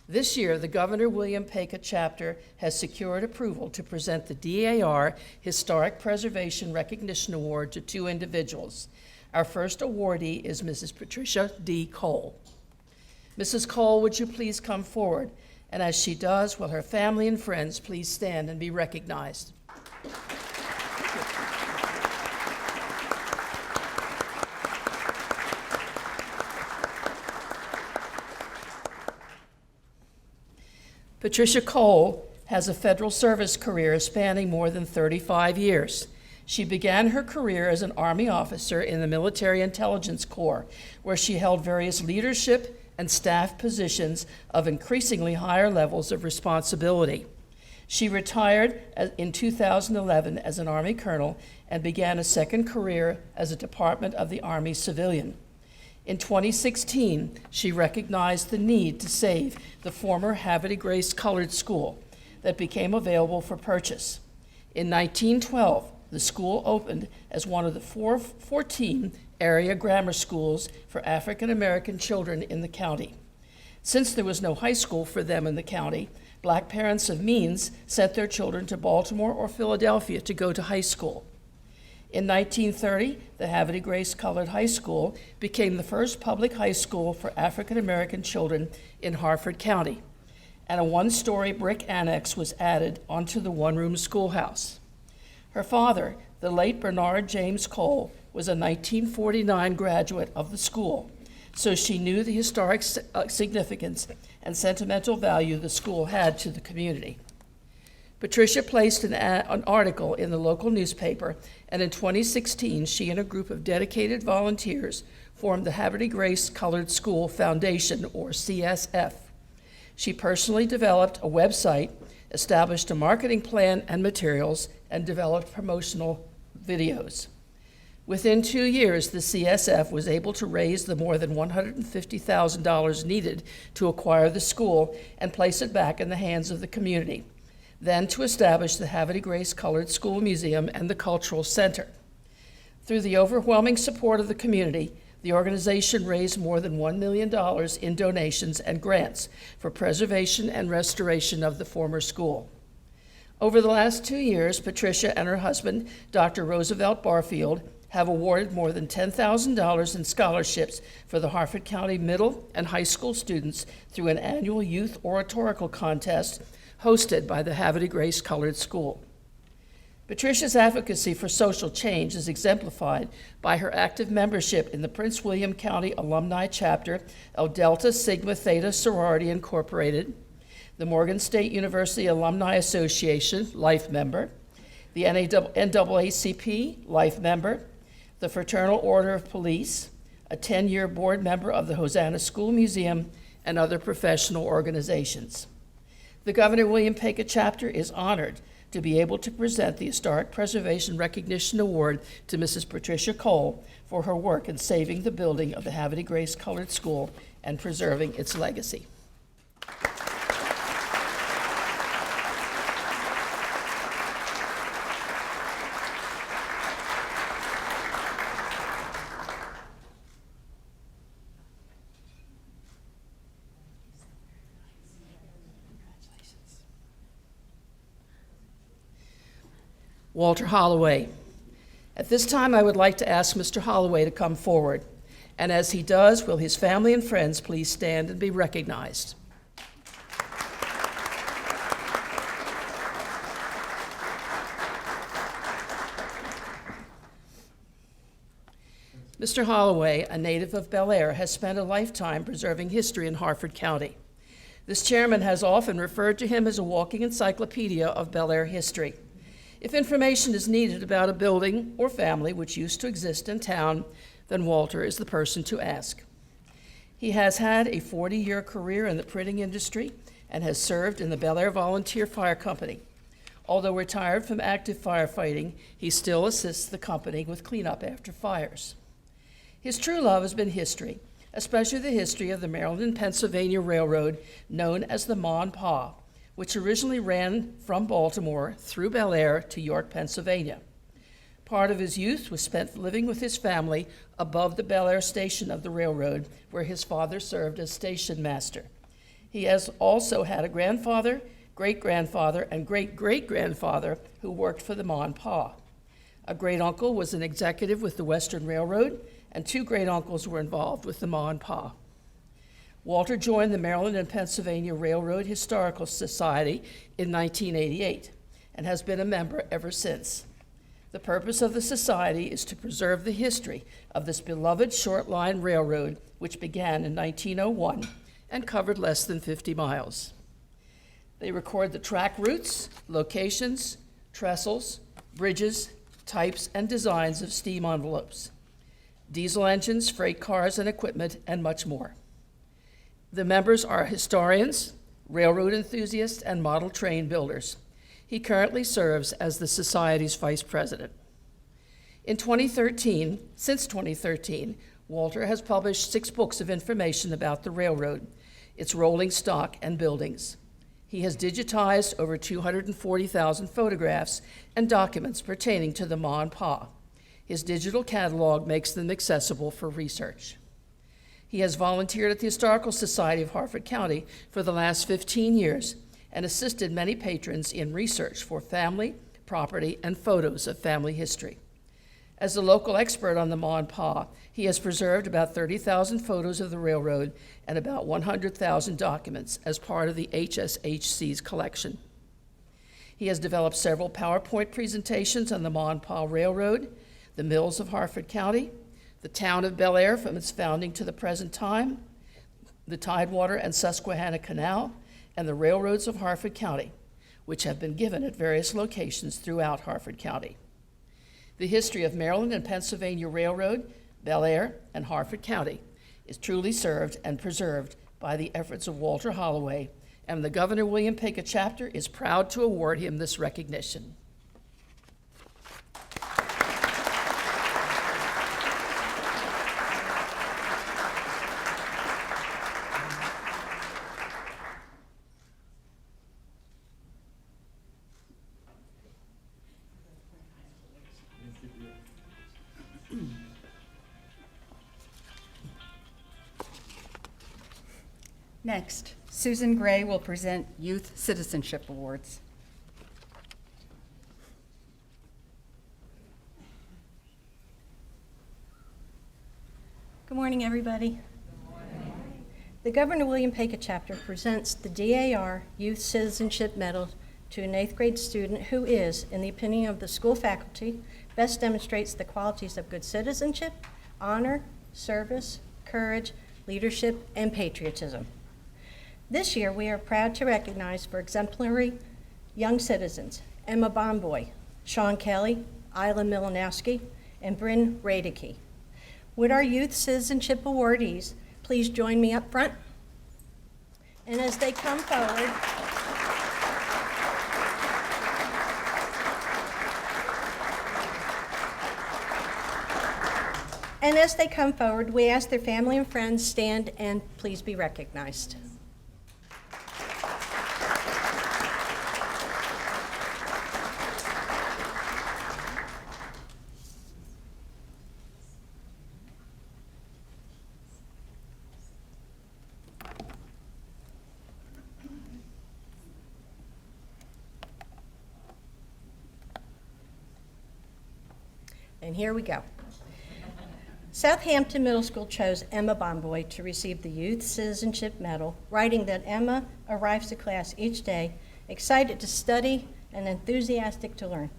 This year, the Governor William Paca chapter has secured approval to present the DAR Historic Preservation Recognition Award to 2 individuals. Our first awardee is Mrs. Patricia D. Cole. Mrs. Cole, would you please come forward? And as she does, will her family and friends please stand and be recognized? Patricia Cole has a federal service career spanning more than 35 years. She began her career as an Army officer in the Military Intelligence Corps, where she held various leadership and staff positions of increasingly higher levels of responsibility. She retired in 2011 as an Army colonel and began a second career as a Department of the Army civilian. In 2016, she recognized the need to save the former Havre de Grace Colored School that became available for purchase. In 1912, the school opened as one of the 14 area grammar schools for African American children in the county. Since there was no high school for them in the county, Black parents of means sent their children to Baltimore or Philadelphia to go to high school. In 1930, the Havre de Grace Colored High School became the first public high school for African American children in Hartford County, and a 1-story brick annex was added onto the one-room schoolhouse. Her father, the late Bernard James Cole, was a 1949 graduate of the school, so she knew the historic significance and sentimental value the school had to the community. Patricia placed an article in the local newspaper, and in 2016, she and a group of dedicated volunteers formed the Havre de Grace Colored School Foundation, or CSF. She personally developed a website, established a marketing plan and materials, and developed promotional videos. Within 2 years, the CSF was able to raise the more than $150,000 needed to acquire the school and place it back in the hands of the community, then to establish the Havre de Grace Colored School Museum and the Cultural Center. Through the overwhelming support of the community, the organization raised more than $1 million in donations and grants for preservation and restoration of the former school. Over the last 2 years, Patricia and her husband, Dr. Roosevelt Barfield, have awarded more than $10,000 in scholarships for the Hartford County middle and high school students through an annual youth oratorical contest, hosted by the Havre Grace Colored School. Patricia's advocacy for social change is exemplified by her active membership in the Prince William County Alumni Chapter of Delta Sigma Theta Sorority Incorporated, the Morgan State University Alumni Association, life member, the NAACP, life member, the Fraternal Order of Police, a 10-year board member of the Hosanna School Museum, and other professional organizations. The Governor William Paca chapter is honored to be able to present the Historic Preservation Recognition Award to Mrs. Patricia Cole for her work in saving the building of the Havre Grace Colored School and preserving its legacy. Walter Holloway. At this time, I would like to ask Mr. Holloway to come forward. And as he does, will his family and friends please stand and be recognized? Mr. Holloway, a native of Bel Air, has spent a lifetime preserving history in Harford County. This chairman has often referred to him as a walking encyclopedia of Bel Air history. If information is needed about a building or family which used to exist in town, then Walter is the person to ask. He has had a 40-year career in the printing industry and has served in the Bel Air Volunteer Fire Company. Although retired from active firefighting, he still assists the company with cleanup after fires. His true love has been history, especially the history of the Maryland and Pennsylvania Railroad, known as the Ma and Pa, which originally ran from Baltimore through Bel Air to York, Pennsylvania. Part of his youth was spent living with his family above the Bel Air station of the railroad, where his father served as station master. He has also had a grandfather, great-grandfather, and great-great-grandfather who worked for the Ma and Pa. A great-uncle was an executive with the Western Railroad, and two great-uncles were involved with the Ma and Pa. Walter joined the Maryland and Pennsylvania Railroad Historical Society in 1988 and has been a member ever since. The purpose of the society is to preserve the history of this beloved short-line railroad, which began in 1901 and covered less than 50 miles. They record the track routes, locations, trestles, bridges, types, and designs of steam envelopes, diesel engines, freight cars and equipment, and much more. The members are historians, railroad enthusiasts, and model train builders. He currently serves as the Society's vice president. Since 2013, Walter has published 6 books of information about the railroad, its rolling stock and buildings. He has digitized over 240,000 photographs and documents pertaining to the Ma and Pa. His digital catalog makes them accessible for research. He has volunteered at the Historical Society of Harford County for the last 15 years and assisted many patrons in research for family, property, and photos of family history. As a local expert on the Ma and Pa, he has preserved about 30,000 photos of the railroad and about 100,000 documents as part of the HSHC's collection. He has developed several PowerPoint presentations on the Ma and Pa Railroad, the mills of Harford County, the town of Bel Air from its founding to the present time, the Tidewater and Susquehanna Canal, and the railroads of Harford County, which have been given at various locations throughout Harford County. The history of Maryland and Pennsylvania Railroad, Bel Air, and Harford County is truly served and preserved by the efforts of Walter Holloway, and the Governor William Paca chapter is proud to award him this recognition. Next, Susan Gray will present Youth Citizenship Awards. Good morning, everybody. Good morning. The Governor William Paca chapter presents the DAR Youth Citizenship Medal to an 8th grade student who is, in the opinion of the school faculty, best demonstrates the qualities of good citizenship, honor, service, courage, leadership, and patriotism. This year, we are proud to recognize for exemplary young citizens, Emma Bomboy, Sean Kelly, Isla Milanowski, and Bryn Radicke. Would our Youth Citizenship awardees please join me up front? And as they come forward, we ask their family and friends stand and please be recognized. And here we go. Southampton Middle School chose Emma Bomboy to receive the Youth Citizenship Medal, writing that Emma arrives to class each day excited to study and enthusiastic to learn.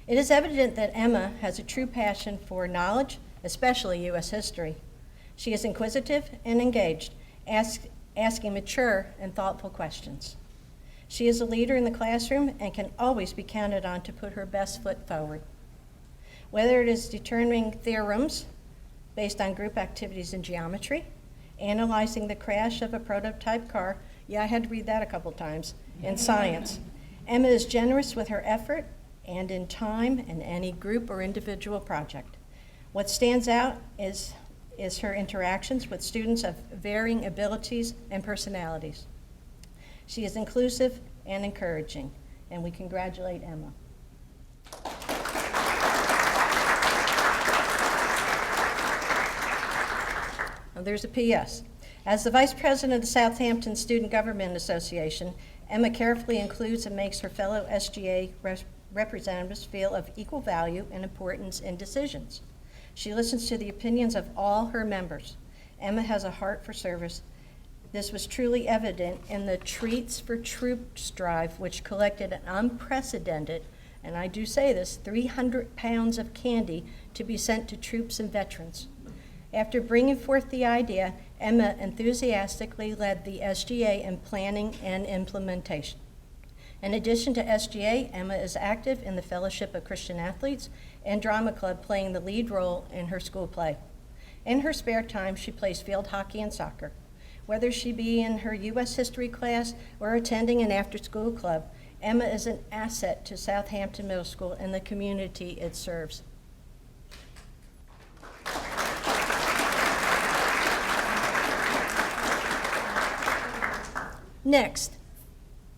It is evident that Emma has a true passion for knowledge, especially U.S. history. She is inquisitive and engaged, asking mature and thoughtful questions. She is a leader in the classroom and can always be counted on to put her best foot forward. Whether it is determining theorems based on group activities in geometry, analyzing the crash of a prototype car, yeah, I had to read that a couple times, in science. Emma is generous with her effort and in time in any group or individual project. What stands out is her interactions with students of varying abilities and personalities. She is inclusive and encouraging, and we congratulate Emma. There's a P.S. As the Vice President of the Southampton Student Government Association, Emma carefully includes and makes her fellow SGA representatives feel of equal value and importance in decisions. She listens to the opinions of all her members. Emma has a heart for service. This was truly evident in the Treats for Troops drive, which collected an unprecedented, and I do say this, 300 pounds of candy to be sent to troops and veterans. After bringing forth the idea, Emma enthusiastically led the SGA in planning and implementation. In addition to SGA, Emma is active in the Fellowship of Christian Athletes and Drama Club, playing the lead role in her school play. In her spare time, she plays field hockey and soccer. Whether she be in her U.S. history class or attending an after-school club, Emma is an asset to Southampton Middle School and the community it serves. Next,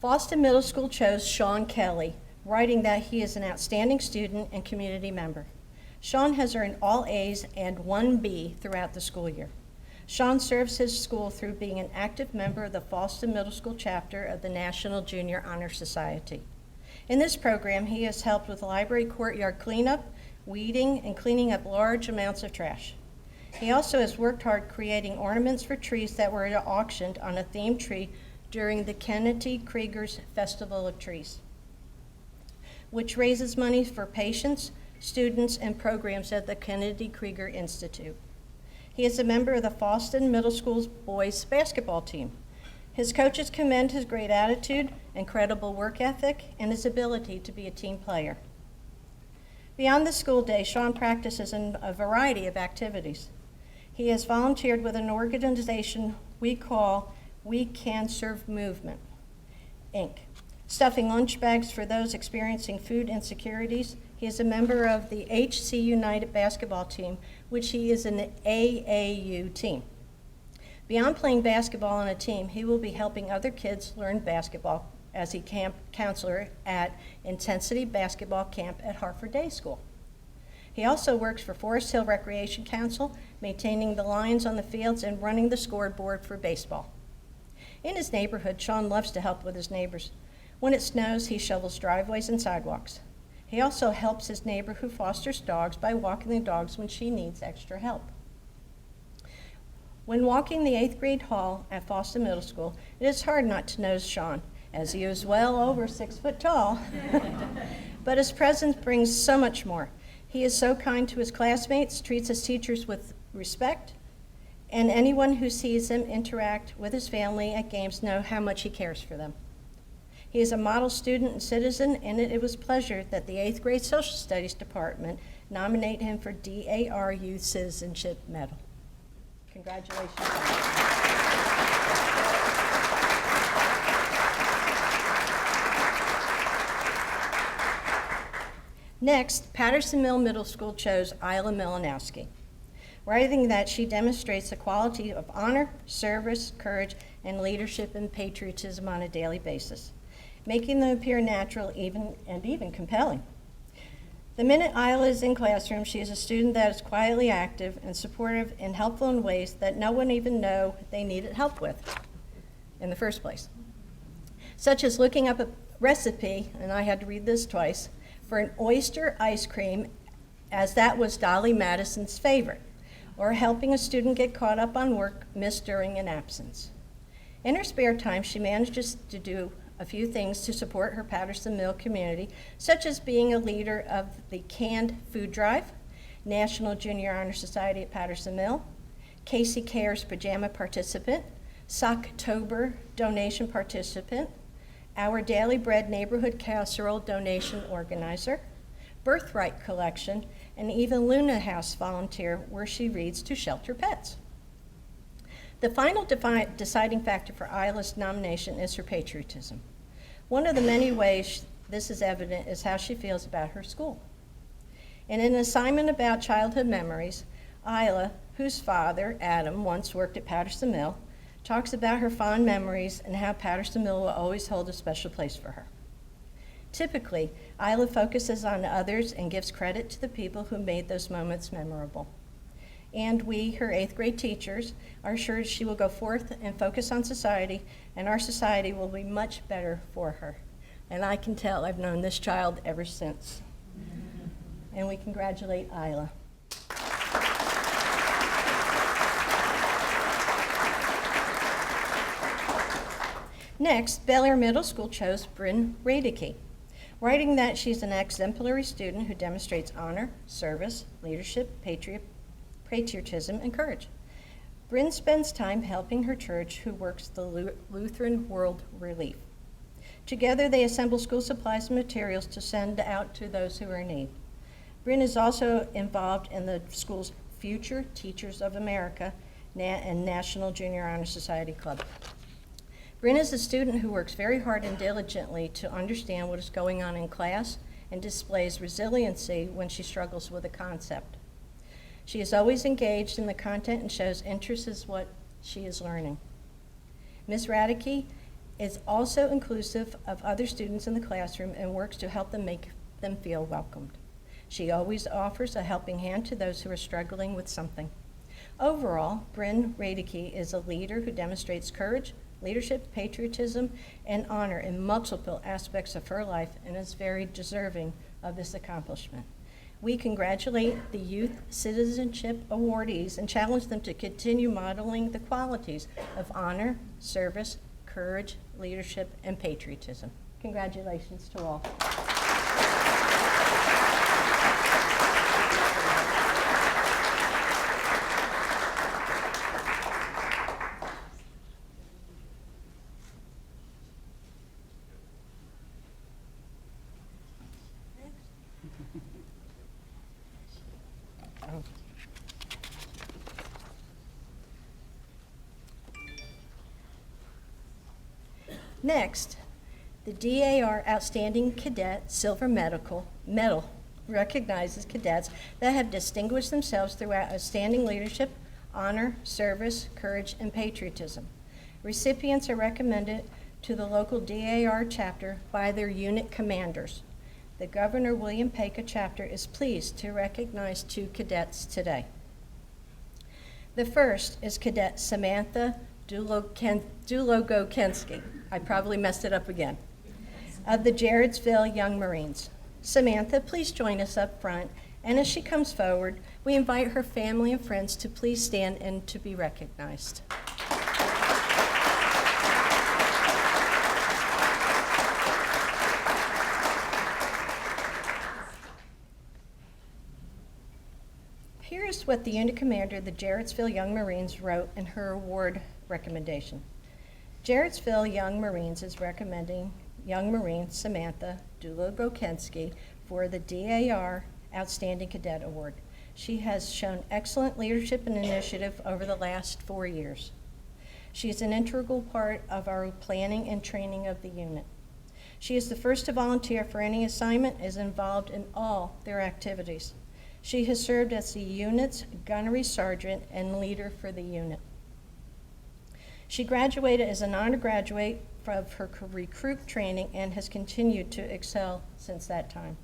Boston Middle School chose Sean Kelly, writing that he is an outstanding student and community member. Sean has earned all A's and 1 B throughout the school year. Sean serves his school through being an active member of the Boston Middle School chapter of the National Junior Honor Society. In this program, he has helped with library courtyard cleanup, weeding, and cleaning up large amounts of trash. He also has worked hard creating ornaments for trees that were auctioned on a themed tree during the Kennedy Krieger's Festival of Trees, which raises money for patients, students, and programs at the Kennedy Krieger Institute. He is a member of the Boston Middle School's boys basketball team. His coaches commend his great attitude, incredible work ethic, and his ability to be a team player. Beyond the school day, Sean practices in a variety of activities. He has volunteered with an organization we call We Can Serve Movement, Inc., stuffing lunch bags for those experiencing food insecurities. He is a member of the HC United basketball team, which he is an AAU team. Beyond playing basketball on a team, he will be helping other kids learn basketball as a camp counselor at Intensity Basketball Camp at Hartford Day School. He also works for Forest Hill Recreation Council, maintaining the lines on the fields and running the scoreboard for baseball. In his neighborhood, Sean loves to help with his neighbors. When it snows, he shovels driveways and sidewalks. He also helps his neighbor who fosters dogs by walking the dogs when she needs extra help. When walking the 8th grade hall at Foston Middle School, it is hard not to notice Sean, as he is well over 6 foot tall. But his presence brings so much more. He is so kind to his classmates, treats his teachers with respect, and anyone who sees him interact with his family at games know how much he cares for them. He is a model student and citizen, and it was a pleasure that the 8th grade Social Studies Department nominate him for DAR Youth Citizenship Medal. Congratulations. Next, Patterson Mill Middle School chose Isla Milanowski, writing that she demonstrates the quality of honor, service, courage, and leadership and patriotism on a daily basis, making them appear natural and even compelling. The minute Isla is in classroom, she is a student that is quietly active and supportive and helpful in ways that no one even know they needed help with in the first place, such as looking up a recipe, and I had to read this twice, for an oyster ice cream, as that was Dolly Madison's favorite, or helping a student get caught up on work missed during an absence. In her spare time, she manages to do a few things to support her Patterson Mill community, such as being a leader of the Canned Food Drive, National Junior Honor Society at Patterson Mill, Casey Cares Pajama participant, Socktober donation participant, Our Daily Bread Neighborhood Casserole donation organizer, Birthright Collection, and even Luna House volunteer, where she reads to shelter pets. The final deciding factor for Isla's nomination is her patriotism. One of the many ways this is evident is how she feels about her school. In an assignment about childhood memories, Isla, whose father, Adam, once worked at Patterson Mill, talks about her fond memories and how Patterson Mill will always hold a special place for her. Typically, Isla focuses on others and gives credit to the people who made those moments memorable. And we, her 8th grade teachers, are sure she will go forth and focus on society, and our society will be much better for her. And I can tell I've known this child ever since. And we congratulate Isla. Next, Bel Air Middle School chose Bryn Radeke, writing that she's an exemplary student who demonstrates honor, service, leadership, patriotism, and courage. Bryn spends time helping her church, who works the Lutheran World Relief. Together, they assemble school supplies and materials to send out to those who are in need. Bryn is also involved in the school's Future Teachers of America and National Junior Honor Society Club. Bryn is a student who works very hard and diligently to understand what is going on in class and displays resiliency when she struggles with a concept. She is always engaged in the content and shows interest in what she is learning. Ms. Radeke is also inclusive of other students in the classroom and works to help them make them feel welcomed. She always offers a helping hand to those who are struggling with something. Overall, Bryn Radeke is a leader who demonstrates courage, leadership, patriotism, and honor in multiple aspects of her life and is very deserving of this accomplishment. We congratulate the Youth Citizenship Awardees and challenge them to continue modeling the qualities of honor, service, courage, leadership, and patriotism. Congratulations to all. Next, the DAR Outstanding Cadet Silver Medal recognizes cadets that have distinguished themselves through outstanding leadership, honor, service, courage, and patriotism. Recipients are recommended to the local DAR chapter by their unit commanders. The Governor William Paca chapter is pleased to recognize 2 cadets today. The first is Cadet Samantha Dulogokensky. I probably messed it up again. Of the Jarrettsville Young Marines. Samantha, please join us up front And as she comes forward, we invite her family and friends to please stand and to be recognized. Here's what the unit commander of the Jarrettsville Young Marines wrote in her award recommendation. Jarrettsville Young Marines is recommending young Marine Samantha Dula-Brokensky for the DAR Outstanding Cadet Award. She has shown excellent leadership and initiative over the last 4 years. She is an integral part of our planning and training of the unit. She is the first to volunteer for any assignment, is involved in all their activities. She has served as the unit's gunnery sergeant and leader for the unit. She graduated as an honor graduate of her recruit training and has continued to excel since that time.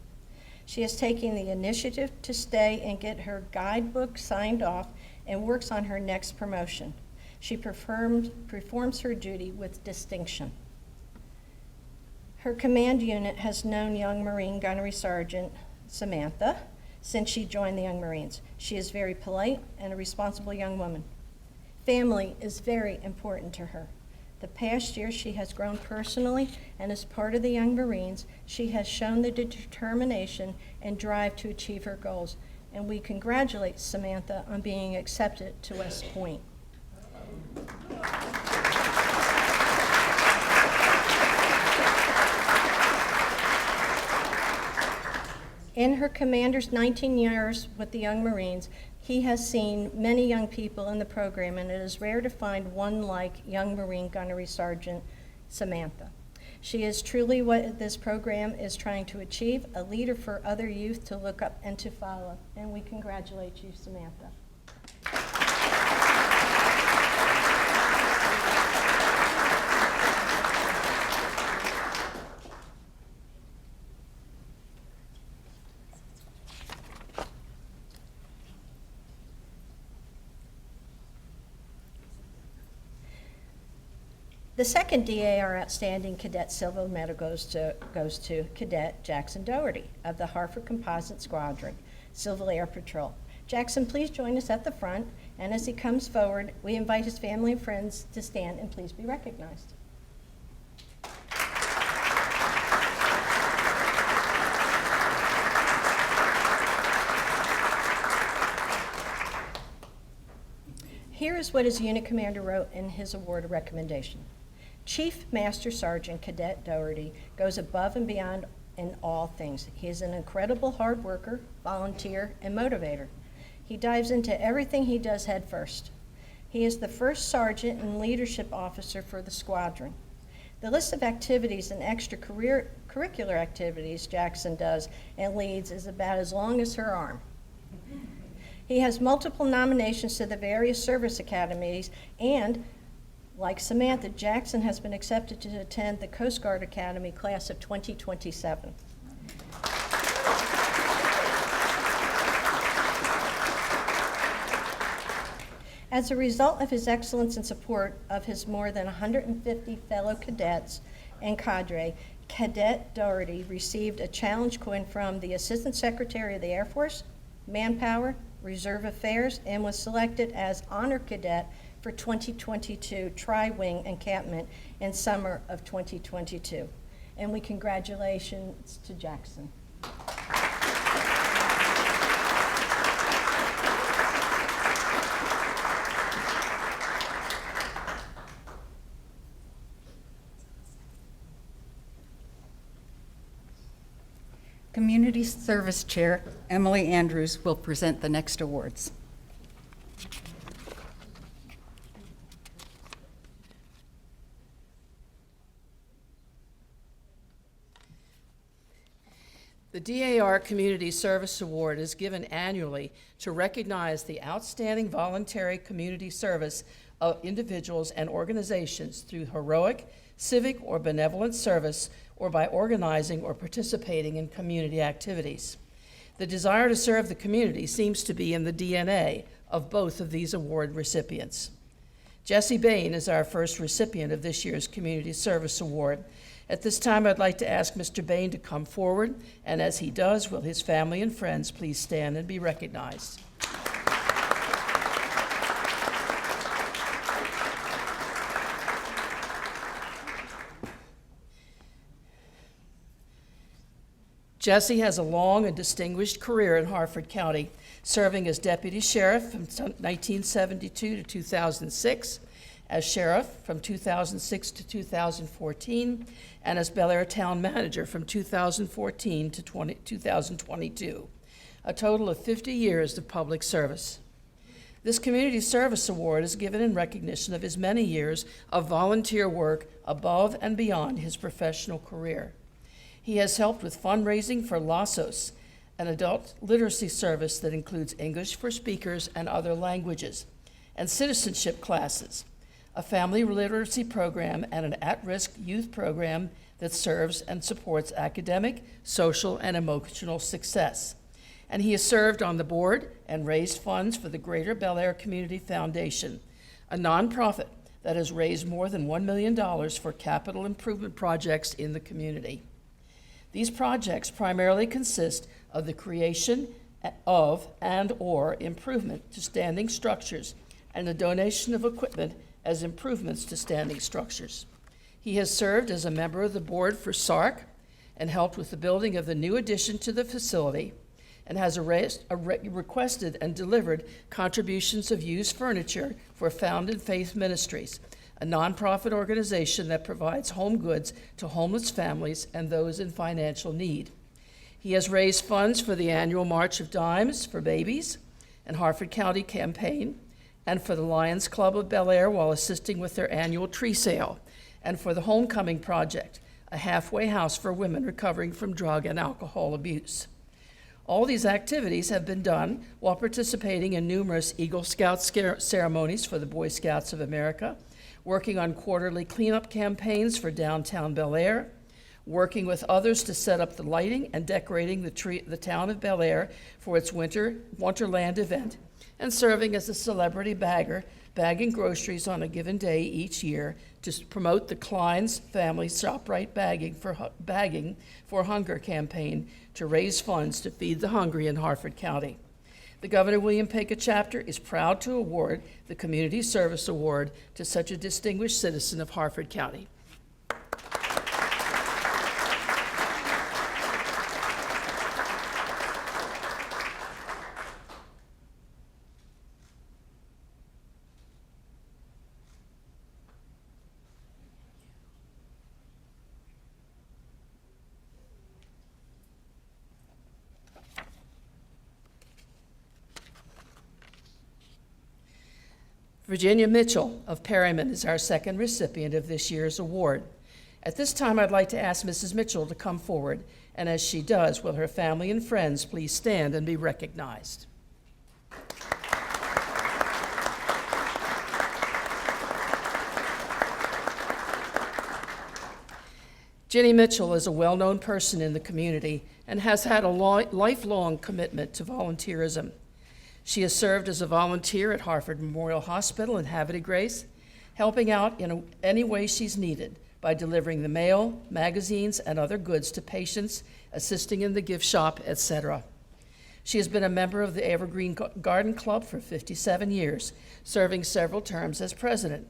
She is taking the initiative to stay and get her guidebook signed off and works on her next promotion. She performs her duty with distinction. Her command unit has known young Marine Gunnery Sergeant Samantha since she joined the Young Marines. She is very polite and a responsible young woman. Family is very important to her. The past year she has grown personally, and as part of the Young Marines, she has shown the determination and drive to achieve her goals. And we congratulate Samantha on being accepted to West Point. In her commander's 19 years with the Young Marines, he has seen many young people in the program, and it is rare to find one like Young Marine Gunnery Sergeant Samantha. She is truly what this program is trying to achieve, a leader for other youth to look up and to follow. And we congratulate you, Samantha. The second DAR Outstanding Cadet Silver Medal goes to Cadet Jackson Doherty of the Hartford Composite Squadron, Civil Air Patrol. Jackson, please join us at the front, and as he comes forward, we invite his family and friends to stand and please be recognized. Here is what his unit commander wrote in his award recommendation. Chief Master Sergeant Cadet Doherty goes above and beyond in all things. He is an incredible hard worker, volunteer, and motivator. He dives into everything he does head first. He is the first sergeant and leadership officer for the squadron. The list of activities and extracurricular activities Jackson does and leads is about as long as her arm. He has multiple nominations to the various service academies, and like Samantha, Jackson has been accepted to attend the Coast Guard Academy class of 2027. As a result of his excellence and support of his more than 150 fellow cadets and cadre, Cadet Doherty received a challenge coin from the Assistant Secretary of the Air Force, Manpower, Reserve Affairs, and was selected as Honor Cadet for 2022 Tri-Wing Encampment in summer of 2022. And we congratulations to Jackson. Community Service Chair Emily Andrews will present the next awards. The DAR Community Service Award is given annually to recognize the outstanding voluntary community service of individuals and organizations through heroic, civic, or benevolent service, or by organizing or participating in community activities. The desire to serve the community seems to be in the DNA of both of these award recipients. Jessie Bain is our first recipient of this year's Community Service Award, At this time, I'd like to ask Mr. Bain to come forward, and as he does, will his family and friends please stand and be recognized. Jesse has a long and distinguished career in Harford County, serving as deputy sheriff from 1972 to 2006, as sheriff from 2006 to 2014, and as Bel Air town manager from 2014 to 2022, a total of 50 years of public service. This Community Service Award is given in recognition of his many years of volunteer work above and beyond his professional career. He has helped with fundraising for LASOS, an adult literacy service that includes English for speakers and other languages, and citizenship classes, a family literacy program, and an at-risk youth program that serves and supports academic, social, and emotional success. And he has served on the board and raised funds for the Greater Bel Air Community Foundation, a nonprofit that has raised more than $1 million for capital improvement projects in the community. These projects primarily consist of the creation of and/or improvement to standing structures and the donation of equipment as improvements to standing structures. He has served as a member of the board for SARC and helped with the building of the new addition to the facility, and has requested and delivered contributions of used furniture for Found in Faith Ministries, a nonprofit organization that provides home goods to homeless families and those in financial need. He has raised funds for the annual March of Dimes for Babies and Harford County campaign, and for the Lions Club of Bel Air while assisting with their annual tree sale, and for the Homecoming Project, a halfway house for women recovering from drug and alcohol abuse. All these activities have been done while participating in numerous Eagle Scout ceremonies for the Boy Scouts of America, working on quarterly cleanup campaigns for downtown Bel Air, working with others to set up the lighting and decorating the town of Bel Air for its Wonderland event, and serving as a celebrity bagger, bagging groceries on a given day each year to promote the Klein's Family ShopRite Bagging for Hunger campaign to raise funds to feed the hungry in Harford County. The Governor William Paca chapter is proud to award the Community Service Award to such a distinguished citizen of Harford County. Virginia Mitchell of Perryman is our second recipient of this year's award. At this time, I'd like to ask Mrs. Mitchell to come forward, and as she does, will her family and friends please stand and be recognized. Ginny Mitchell is a well-known person in the community and has had a lifelong commitment to volunteerism. She has served as a volunteer at Harford Memorial Hospital in Havre de Grace, helping out in any way she's needed by delivering the mail, magazines, and other goods to patients, assisting in the gift shop, etc. She has been a member of the Evergreen Garden Club for 57 years, serving several terms as president.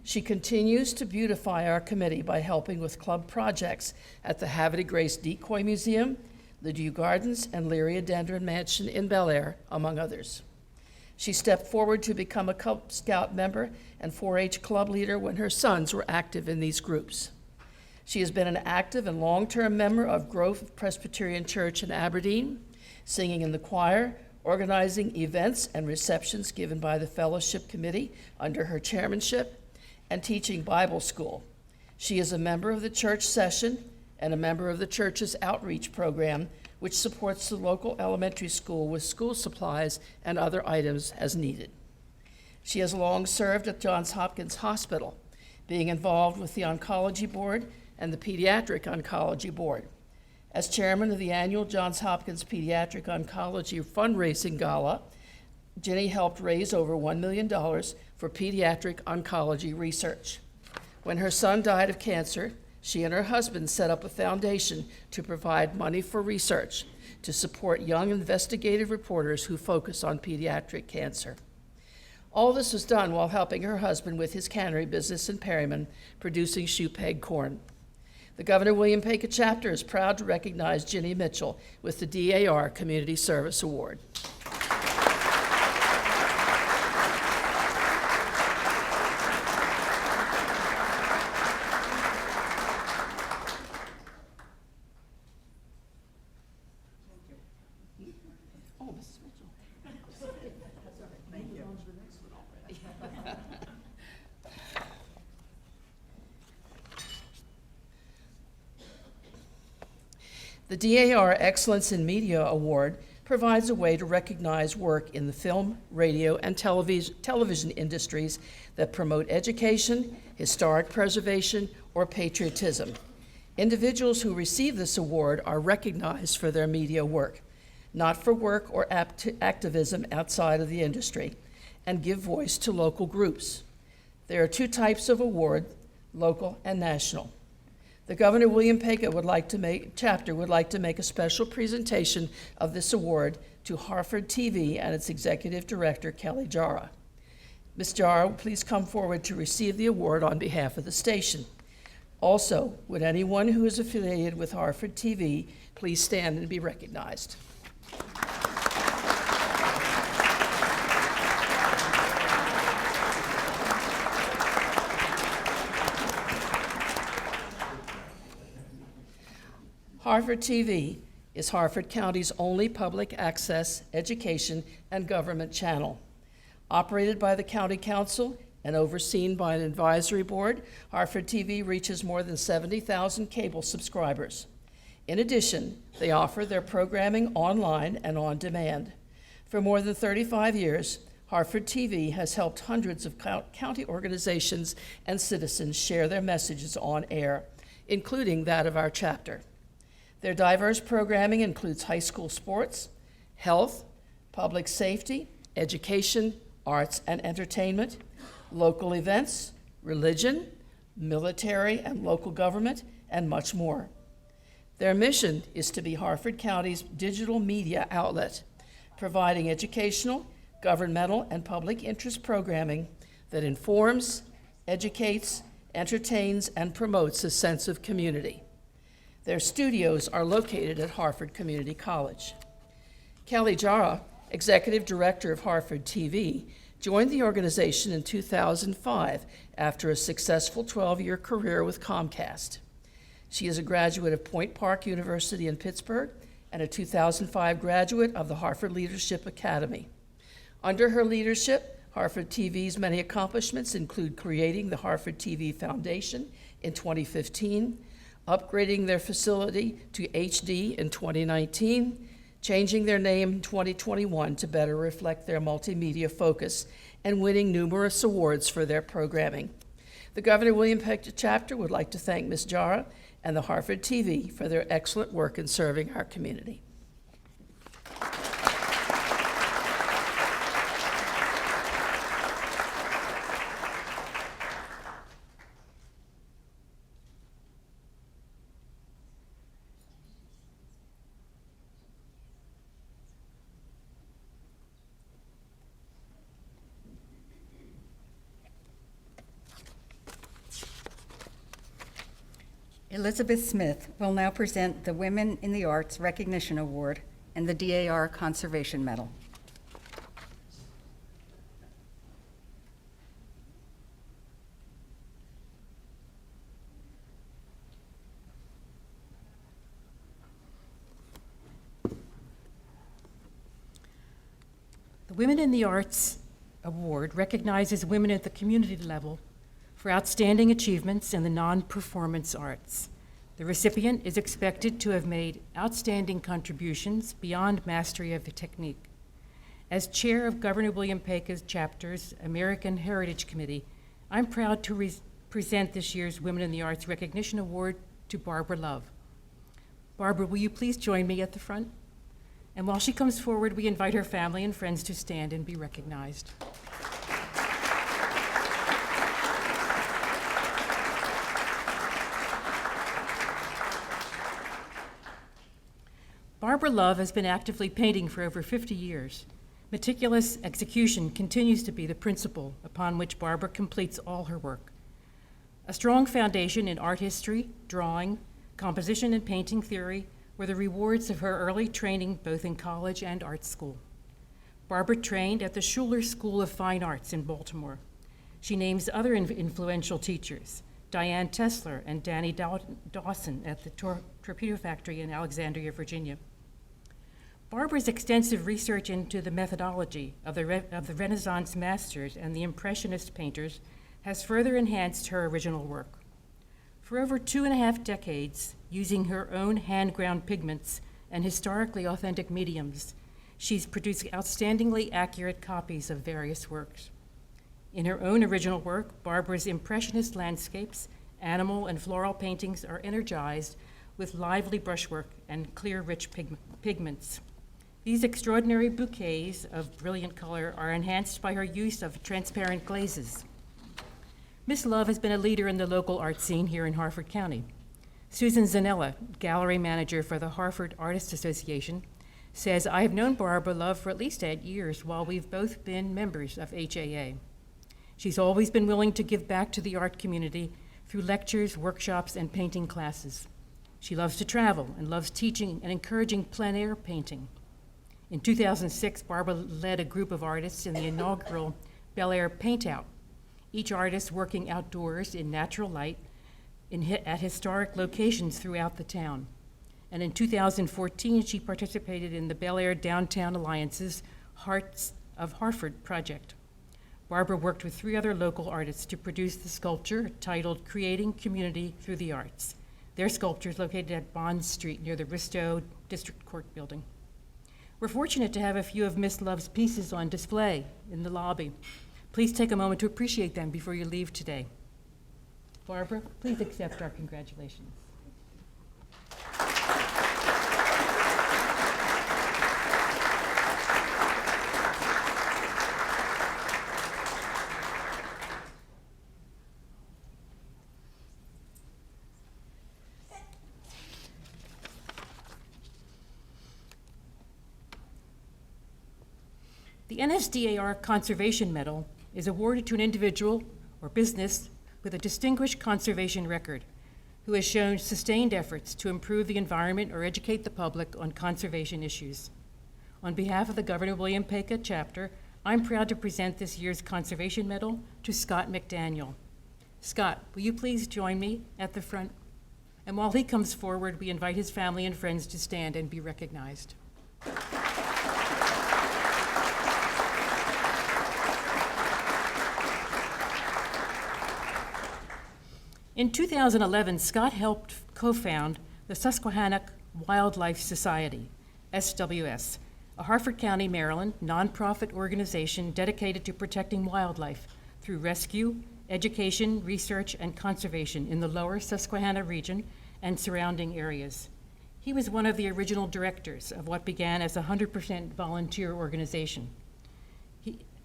She continues to beautify our committee by helping with club projects at the Havre de Grace Decoy Museum, the Dew Gardens, and Lyriodendron Mansion in Bel Air, among others. She stepped forward to become a Cub Scout member and 4-H club leader when her sons were active in these groups. She has been an active and long-term member of Grove Presbyterian Church in Aberdeen, singing in the choir, organizing events and receptions given by the Fellowship Committee under her chairmanship, and teaching Bible school. She is a member of the church session and a member of the church's outreach program, which supports the local elementary school with school supplies and other items as needed. She has long served at Johns Hopkins Hospital, being involved with the Oncology Board and the Pediatric Oncology Board. As chairman of the annual Johns Hopkins Pediatric Oncology Fundraising Gala, Ginny helped raise over $1 million for pediatric oncology research. When her son died of cancer, She and her husband set up a foundation to provide money for research to support young investigative reporters who focus on pediatric cancer. All this was done while helping her husband with his cannery business in Perryman, producing shoe peg corn. The Governor William Paca chapter is proud to recognize Ginny Mitchell with the DAR Community Service Award. Oh, Mrs. Mitchell. Thank you. The DAR Excellence in Media Award provides a way to recognize work in the film, radio, and television industries that promote education, historic preservation, or patriotism. Individuals who receive this award are recognized for their media work, not for work or activism outside of the industry, and give voice to local groups. There are two types of award, local and national. The Governor William Paca would like to make a special presentation of this award to Harford TV and its executive director, Kelly Jara. Ms. Jara, please come forward to receive the award on behalf of the station. Also, would anyone who is affiliated with Harford TV please stand and be recognized? Harford TV is Harford County's only public access education and government channel. Operated by the County Council and overseen by an advisory board, Harford TV reaches more than 70,000 cable subscribers. In addition, they offer their programming online and on demand. For more than 35 years, Harford TV has helped hundreds of county organizations and citizens share their messages on air, including that of our chapter. Their diverse programming includes high school sports, health, public safety, education, arts and entertainment, local events, religion, military and local government, and much more. Their mission is to be Harford County's digital media outlet, providing educational, governmental, and public interest programming that informs, educates, entertains, and promotes a sense of community. Their studios are located at Harford Community College. Kelly Jara, Executive Director of Harford TV, joined the organization in 2005 after a successful 12-year career with Comcast. She is a graduate of Point Park University in Pittsburgh and a 2005 graduate of the Harford Leadership Academy. Under her leadership, Harford TV's many accomplishments include creating the Harford TV Foundation in 2015, upgrading their facility to HD in 2019, changing their name in 2021 to better reflect their multimedia focus, and winning numerous awards for their programming. The Governor William Paca chapter would like to thank Ms. Jara and the Harford TV for their excellent work in serving our community. Elizabeth Smith will now present the Women in the Arts Recognition Award and the DAR Conservation Medal. The Women in the Arts Award recognizes women at the community level for outstanding achievements in the non-performance arts. The recipient is expected to have made outstanding contributions beyond mastery of the technique. As chair of Governor William Paca's chapter's American Heritage Committee, I'm proud to present this year's Women in the Arts Recognition Award to Barbara Love. Barbara, will you please join me at the front? And while she comes forward, we invite her family and friends to stand and be recognized. Barbara Love has been actively painting for over 50 years. Meticulous execution continues to be the principle upon which Barbara completes all her work. A strong foundation in art history, drawing, composition, and painting theory were the rewards of her early training both in college and art school. Barbara trained at the Schuler School of Fine Arts in Baltimore. She names other influential teachers, Diane Tesler and Danny Dawson at the Torpedo Factory in Alexandria, Virginia. Barbara's extensive research into the methodology of the Renaissance masters and the Impressionist painters has further enhanced her original work. For over 2.5 decades, using her own hand-ground pigments and historically authentic mediums, she's produced outstandingly accurate copies of various works. In her own original work, Barbara's Impressionist landscapes, animal and floral paintings are energized with lively brushwork and clear, rich pigments. These extraordinary bouquets of brilliant color are enhanced by her use of transparent glazes. Miss Love has been a leader in the local art scene here in Harford County. Susan Zanella, gallery manager for the Harford Artists Association, says, "I have known Barbara Love for at least 8 years while we've both been members of HAA. She's always been willing to give back to the art community through lectures, workshops, and painting classes. She loves to travel and loves teaching and encouraging plein air painting." In 2006, Barbara led a group of artists in the inaugural Bel Air Paint Out, each artist working outdoors in natural light at historic locations throughout the town. And in 2014, she participated in the Bel Air Downtown Alliance's Hearts of Harford project. Barbara worked with 3 other local artists to produce the sculpture titled Creating Community Through the Arts. Their sculpture is located at Bond Street near the Risto District Court building. We're fortunate to have a few of Miss Love's pieces on display in the lobby. Please take a moment to appreciate them before you leave today. Barbara, please accept our congratulations. The NSDAR Conservation Medal is awarded to an individual or business with a distinguished conservation record who has shown sustained efforts to improve the environment or educate the public on conservation issues. On behalf of the Governor William Paca chapter, I'm proud to present this year's Conservation Medal to Scott McDaniel. Scott, will you please join me at the front? And while he comes forward, we invite his family and friends to stand and be recognized. In 2011, Scott helped co-found the Susquehannock Wildlife Society, SWS, a Harford County, Maryland, nonprofit organization dedicated to protecting wildlife through rescue, education, research, and conservation in the lower Susquehanna region and surrounding areas. He was one of the original directors of what began as a 100% volunteer organization.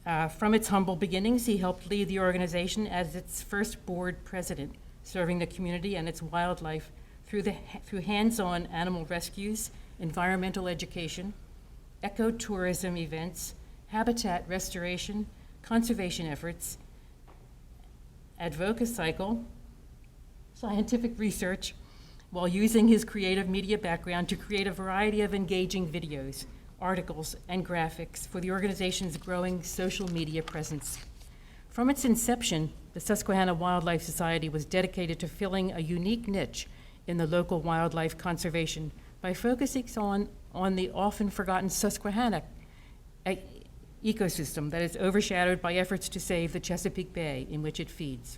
From its humble beginnings, he helped lead the organization as its first board president, serving the community and its wildlife through hands-on animal rescues, environmental education, ecotourism events, habitat restoration, conservation efforts, advocacycle, scientific research, while using his creative media background to create a variety of engaging videos, articles, and graphics for the organization's growing social media presence. From its inception, the Susquehanna Wildlife Society was dedicated to filling a unique niche in the local wildlife conservation by focusing on the often forgotten Susquehanna ecosystem that is overshadowed by efforts to save the Chesapeake Bay in which it feeds.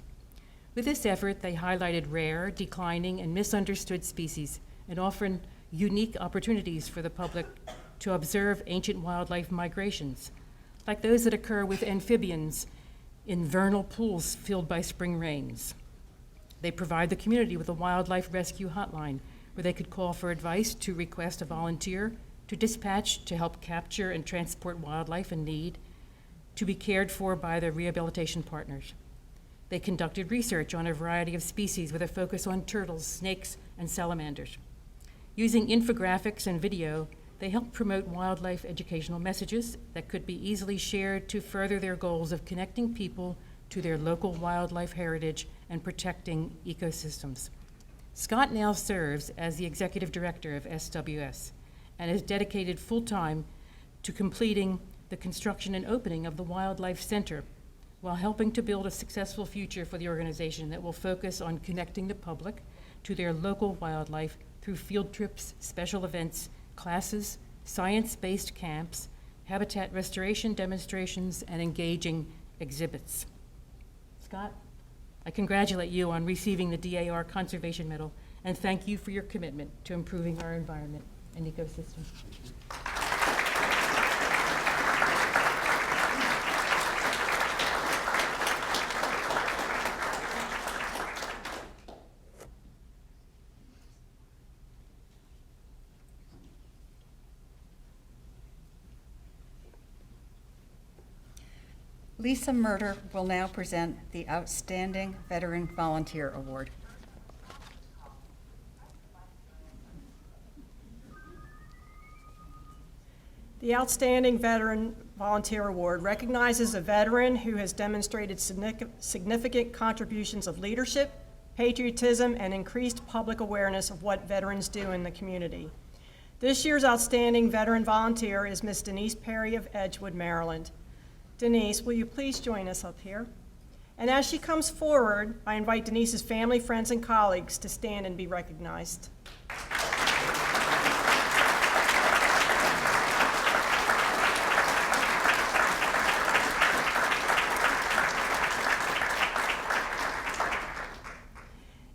With this effort, they highlighted rare, declining, and misunderstood species and offered unique opportunities for the public to observe ancient wildlife migrations, like those that occur with amphibians in vernal pools filled by spring rains. They provide the community with a wildlife rescue hotline where they could call for advice, to request a volunteer, to dispatch to help capture and transport wildlife in need, to be cared for by their rehabilitation partners. They conducted research on a variety of species with a focus on turtles, snakes, and salamanders. Using infographics and video, they help promote wildlife educational messages that could be easily shared to further their goals of connecting people to their local wildlife heritage and protecting ecosystems. Scott now serves as the executive director of SWS and is dedicated full-time to completing the construction and opening of the Wildlife Center while helping to build a successful future for the organization that will focus on connecting the public to their local wildlife through field trips, special events, classes, science-based camps, habitat restoration demonstrations, and engaging exhibits. Scott, I congratulate you on receiving the DAR Conservation Medal and thank you for your commitment to improving our environment and ecosystem. Lisa Murder will now present the Outstanding Veteran Volunteer Award. The Outstanding Veteran Volunteer Award recognizes a veteran who has demonstrated significant contributions of leadership, patriotism, and increased public awareness of what veterans do in the community. This year's Outstanding Veteran Volunteer is Ms. Denise Perry of Edgewood, Maryland. Denise, will you please join us up here? And as she comes forward, I invite Denise's family, friends, and colleagues to stand and be recognized.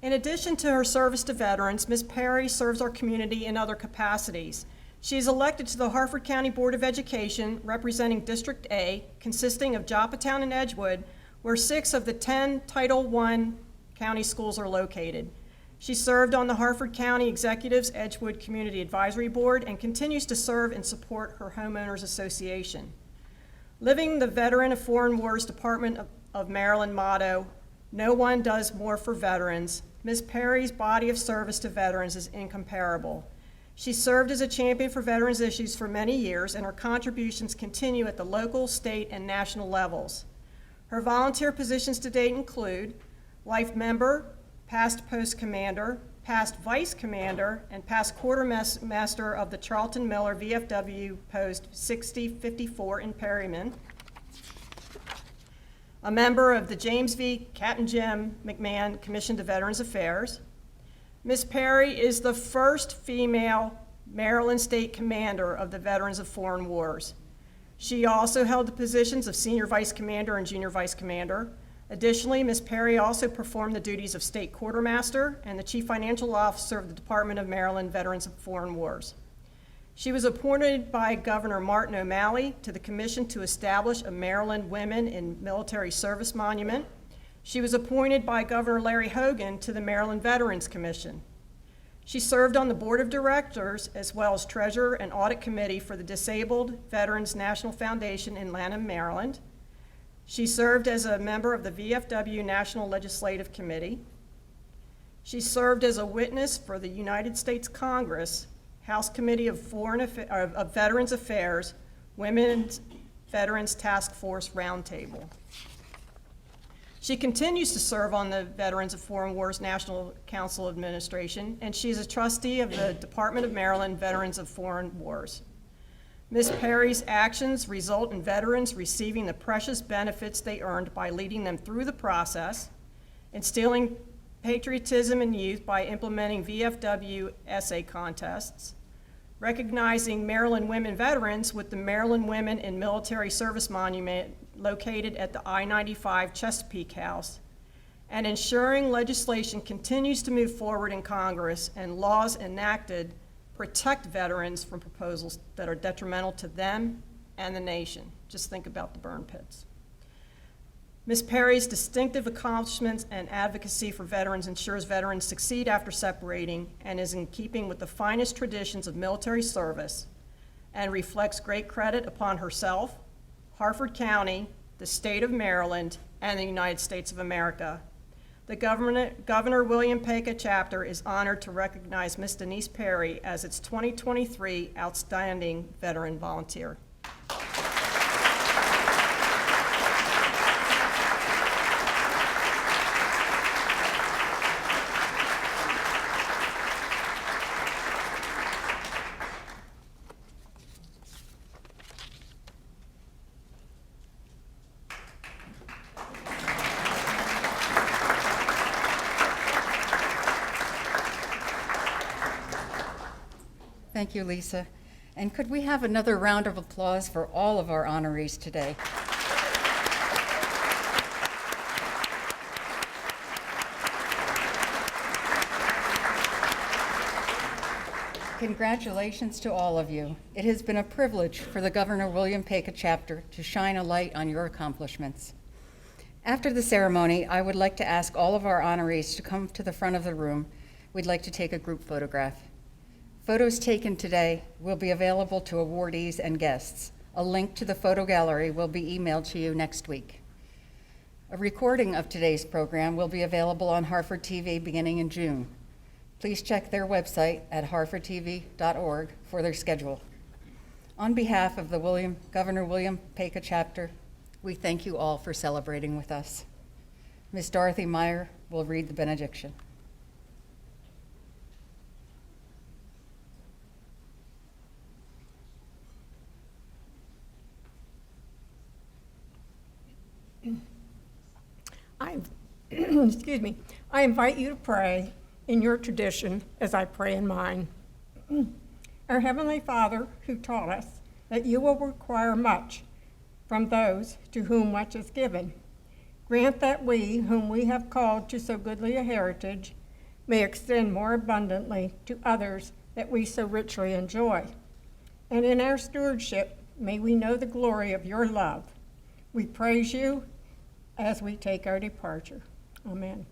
In addition to her service to veterans, Ms. Perry serves our community in other capacities. She is elected to the Harford County Board of Education, representing District A, consisting of Joppatown and Edgewood, where 6 of the 10 Title I county schools are located. She served on the Harford County Executive's Edgewood Community Advisory Board and continues to serve and support her homeowners association. Living the Veteran of Foreign Wars Department of Maryland motto, "No one does more for veterans," Ms. Perry's body of service to veterans is incomparable. She served as a champion for veterans issues for many years, and her contributions continue at the local, state, and national levels. Her volunteer positions to date include life member, past post commander, past vice commander, and past quartermaster of the Charlton Miller VFW Post 6054 in Perryman, a member of the James V. Captain Jim McMahon Commission to Veterans Affairs. Ms. Perry is the first female Maryland State Commander of the Veterans of Foreign Wars. She also held the positions of Senior Vice Commander and Junior Vice Commander. Additionally, Ms. Perry also performed the duties of State Quartermaster and the Chief Financial Officer of the Department of Maryland Veterans of Foreign Wars. She was appointed by Governor Martin O'Malley to the commission to establish a Maryland Women in Military Service Monument. She was appointed by Governor Larry Hogan to the Maryland Veterans Commission. She served on the board of directors as well as treasurer and audit committee for the Disabled Veterans National Foundation in Lanham, Maryland. She served as a member of the VFW National Legislative Committee. She served as a witness for the United States Congress, House Committee of Veterans Affairs, Women's Veterans Task Force Roundtable. She continues to serve on the Veterans of Foreign Wars National Council Administration, and she is a trustee of the Department of Maryland Veterans of Foreign Wars. Ms. Perry's actions result in veterans receiving the precious benefits they earned by leading them through the process, instilling patriotism in youth by implementing VFW essay contests, recognizing Maryland women veterans with the Maryland Women in Military Service Monument located at the I-95 Chesapeake House, and ensuring legislation continues to move forward in Congress and laws enacted protect veterans from proposals that are detrimental to them and the nation. Just think about the burn pits. Ms. Perry's distinctive accomplishments and advocacy for veterans ensures veterans succeed after separating and is in keeping with the finest traditions of military service and reflects great credit upon herself, Harford County, the state of Maryland, and the United States of America. the Governor William Paca chapter is honored to recognize Miss Denise Perry as its 2023 Outstanding Veteran Volunteer. Thank you, Lisa. And could we have another round of applause for all of our honorees today? Congratulations to all of you. It has been a privilege for the Governor William Paca chapter to shine a light on your accomplishments. After the ceremony, I would like to ask all of our honorees to come to the front of the room. We'd like to take a group photograph. Photos taken today will be available to awardees and guests. A link to the photo gallery will be emailed to you next week. A recording of today's program will be available on Harford TV beginning in June. Please check their website at harfordtv.org for their schedule. On behalf of the Governor William Paca chapter, we thank you all for celebrating with us. Ms. Dorothy Meyer will read the benediction. Excuse me. I invite you to pray in your tradition as I pray in mine. Our Heavenly Father, who taught us that you will require much from those to whom much is given, grant that we, whom we have called to so goodly a heritage, may extend more abundantly to others that we so richly enjoy. And in our stewardship, may we know the glory of your love. We praise you as we take our departure. Amen.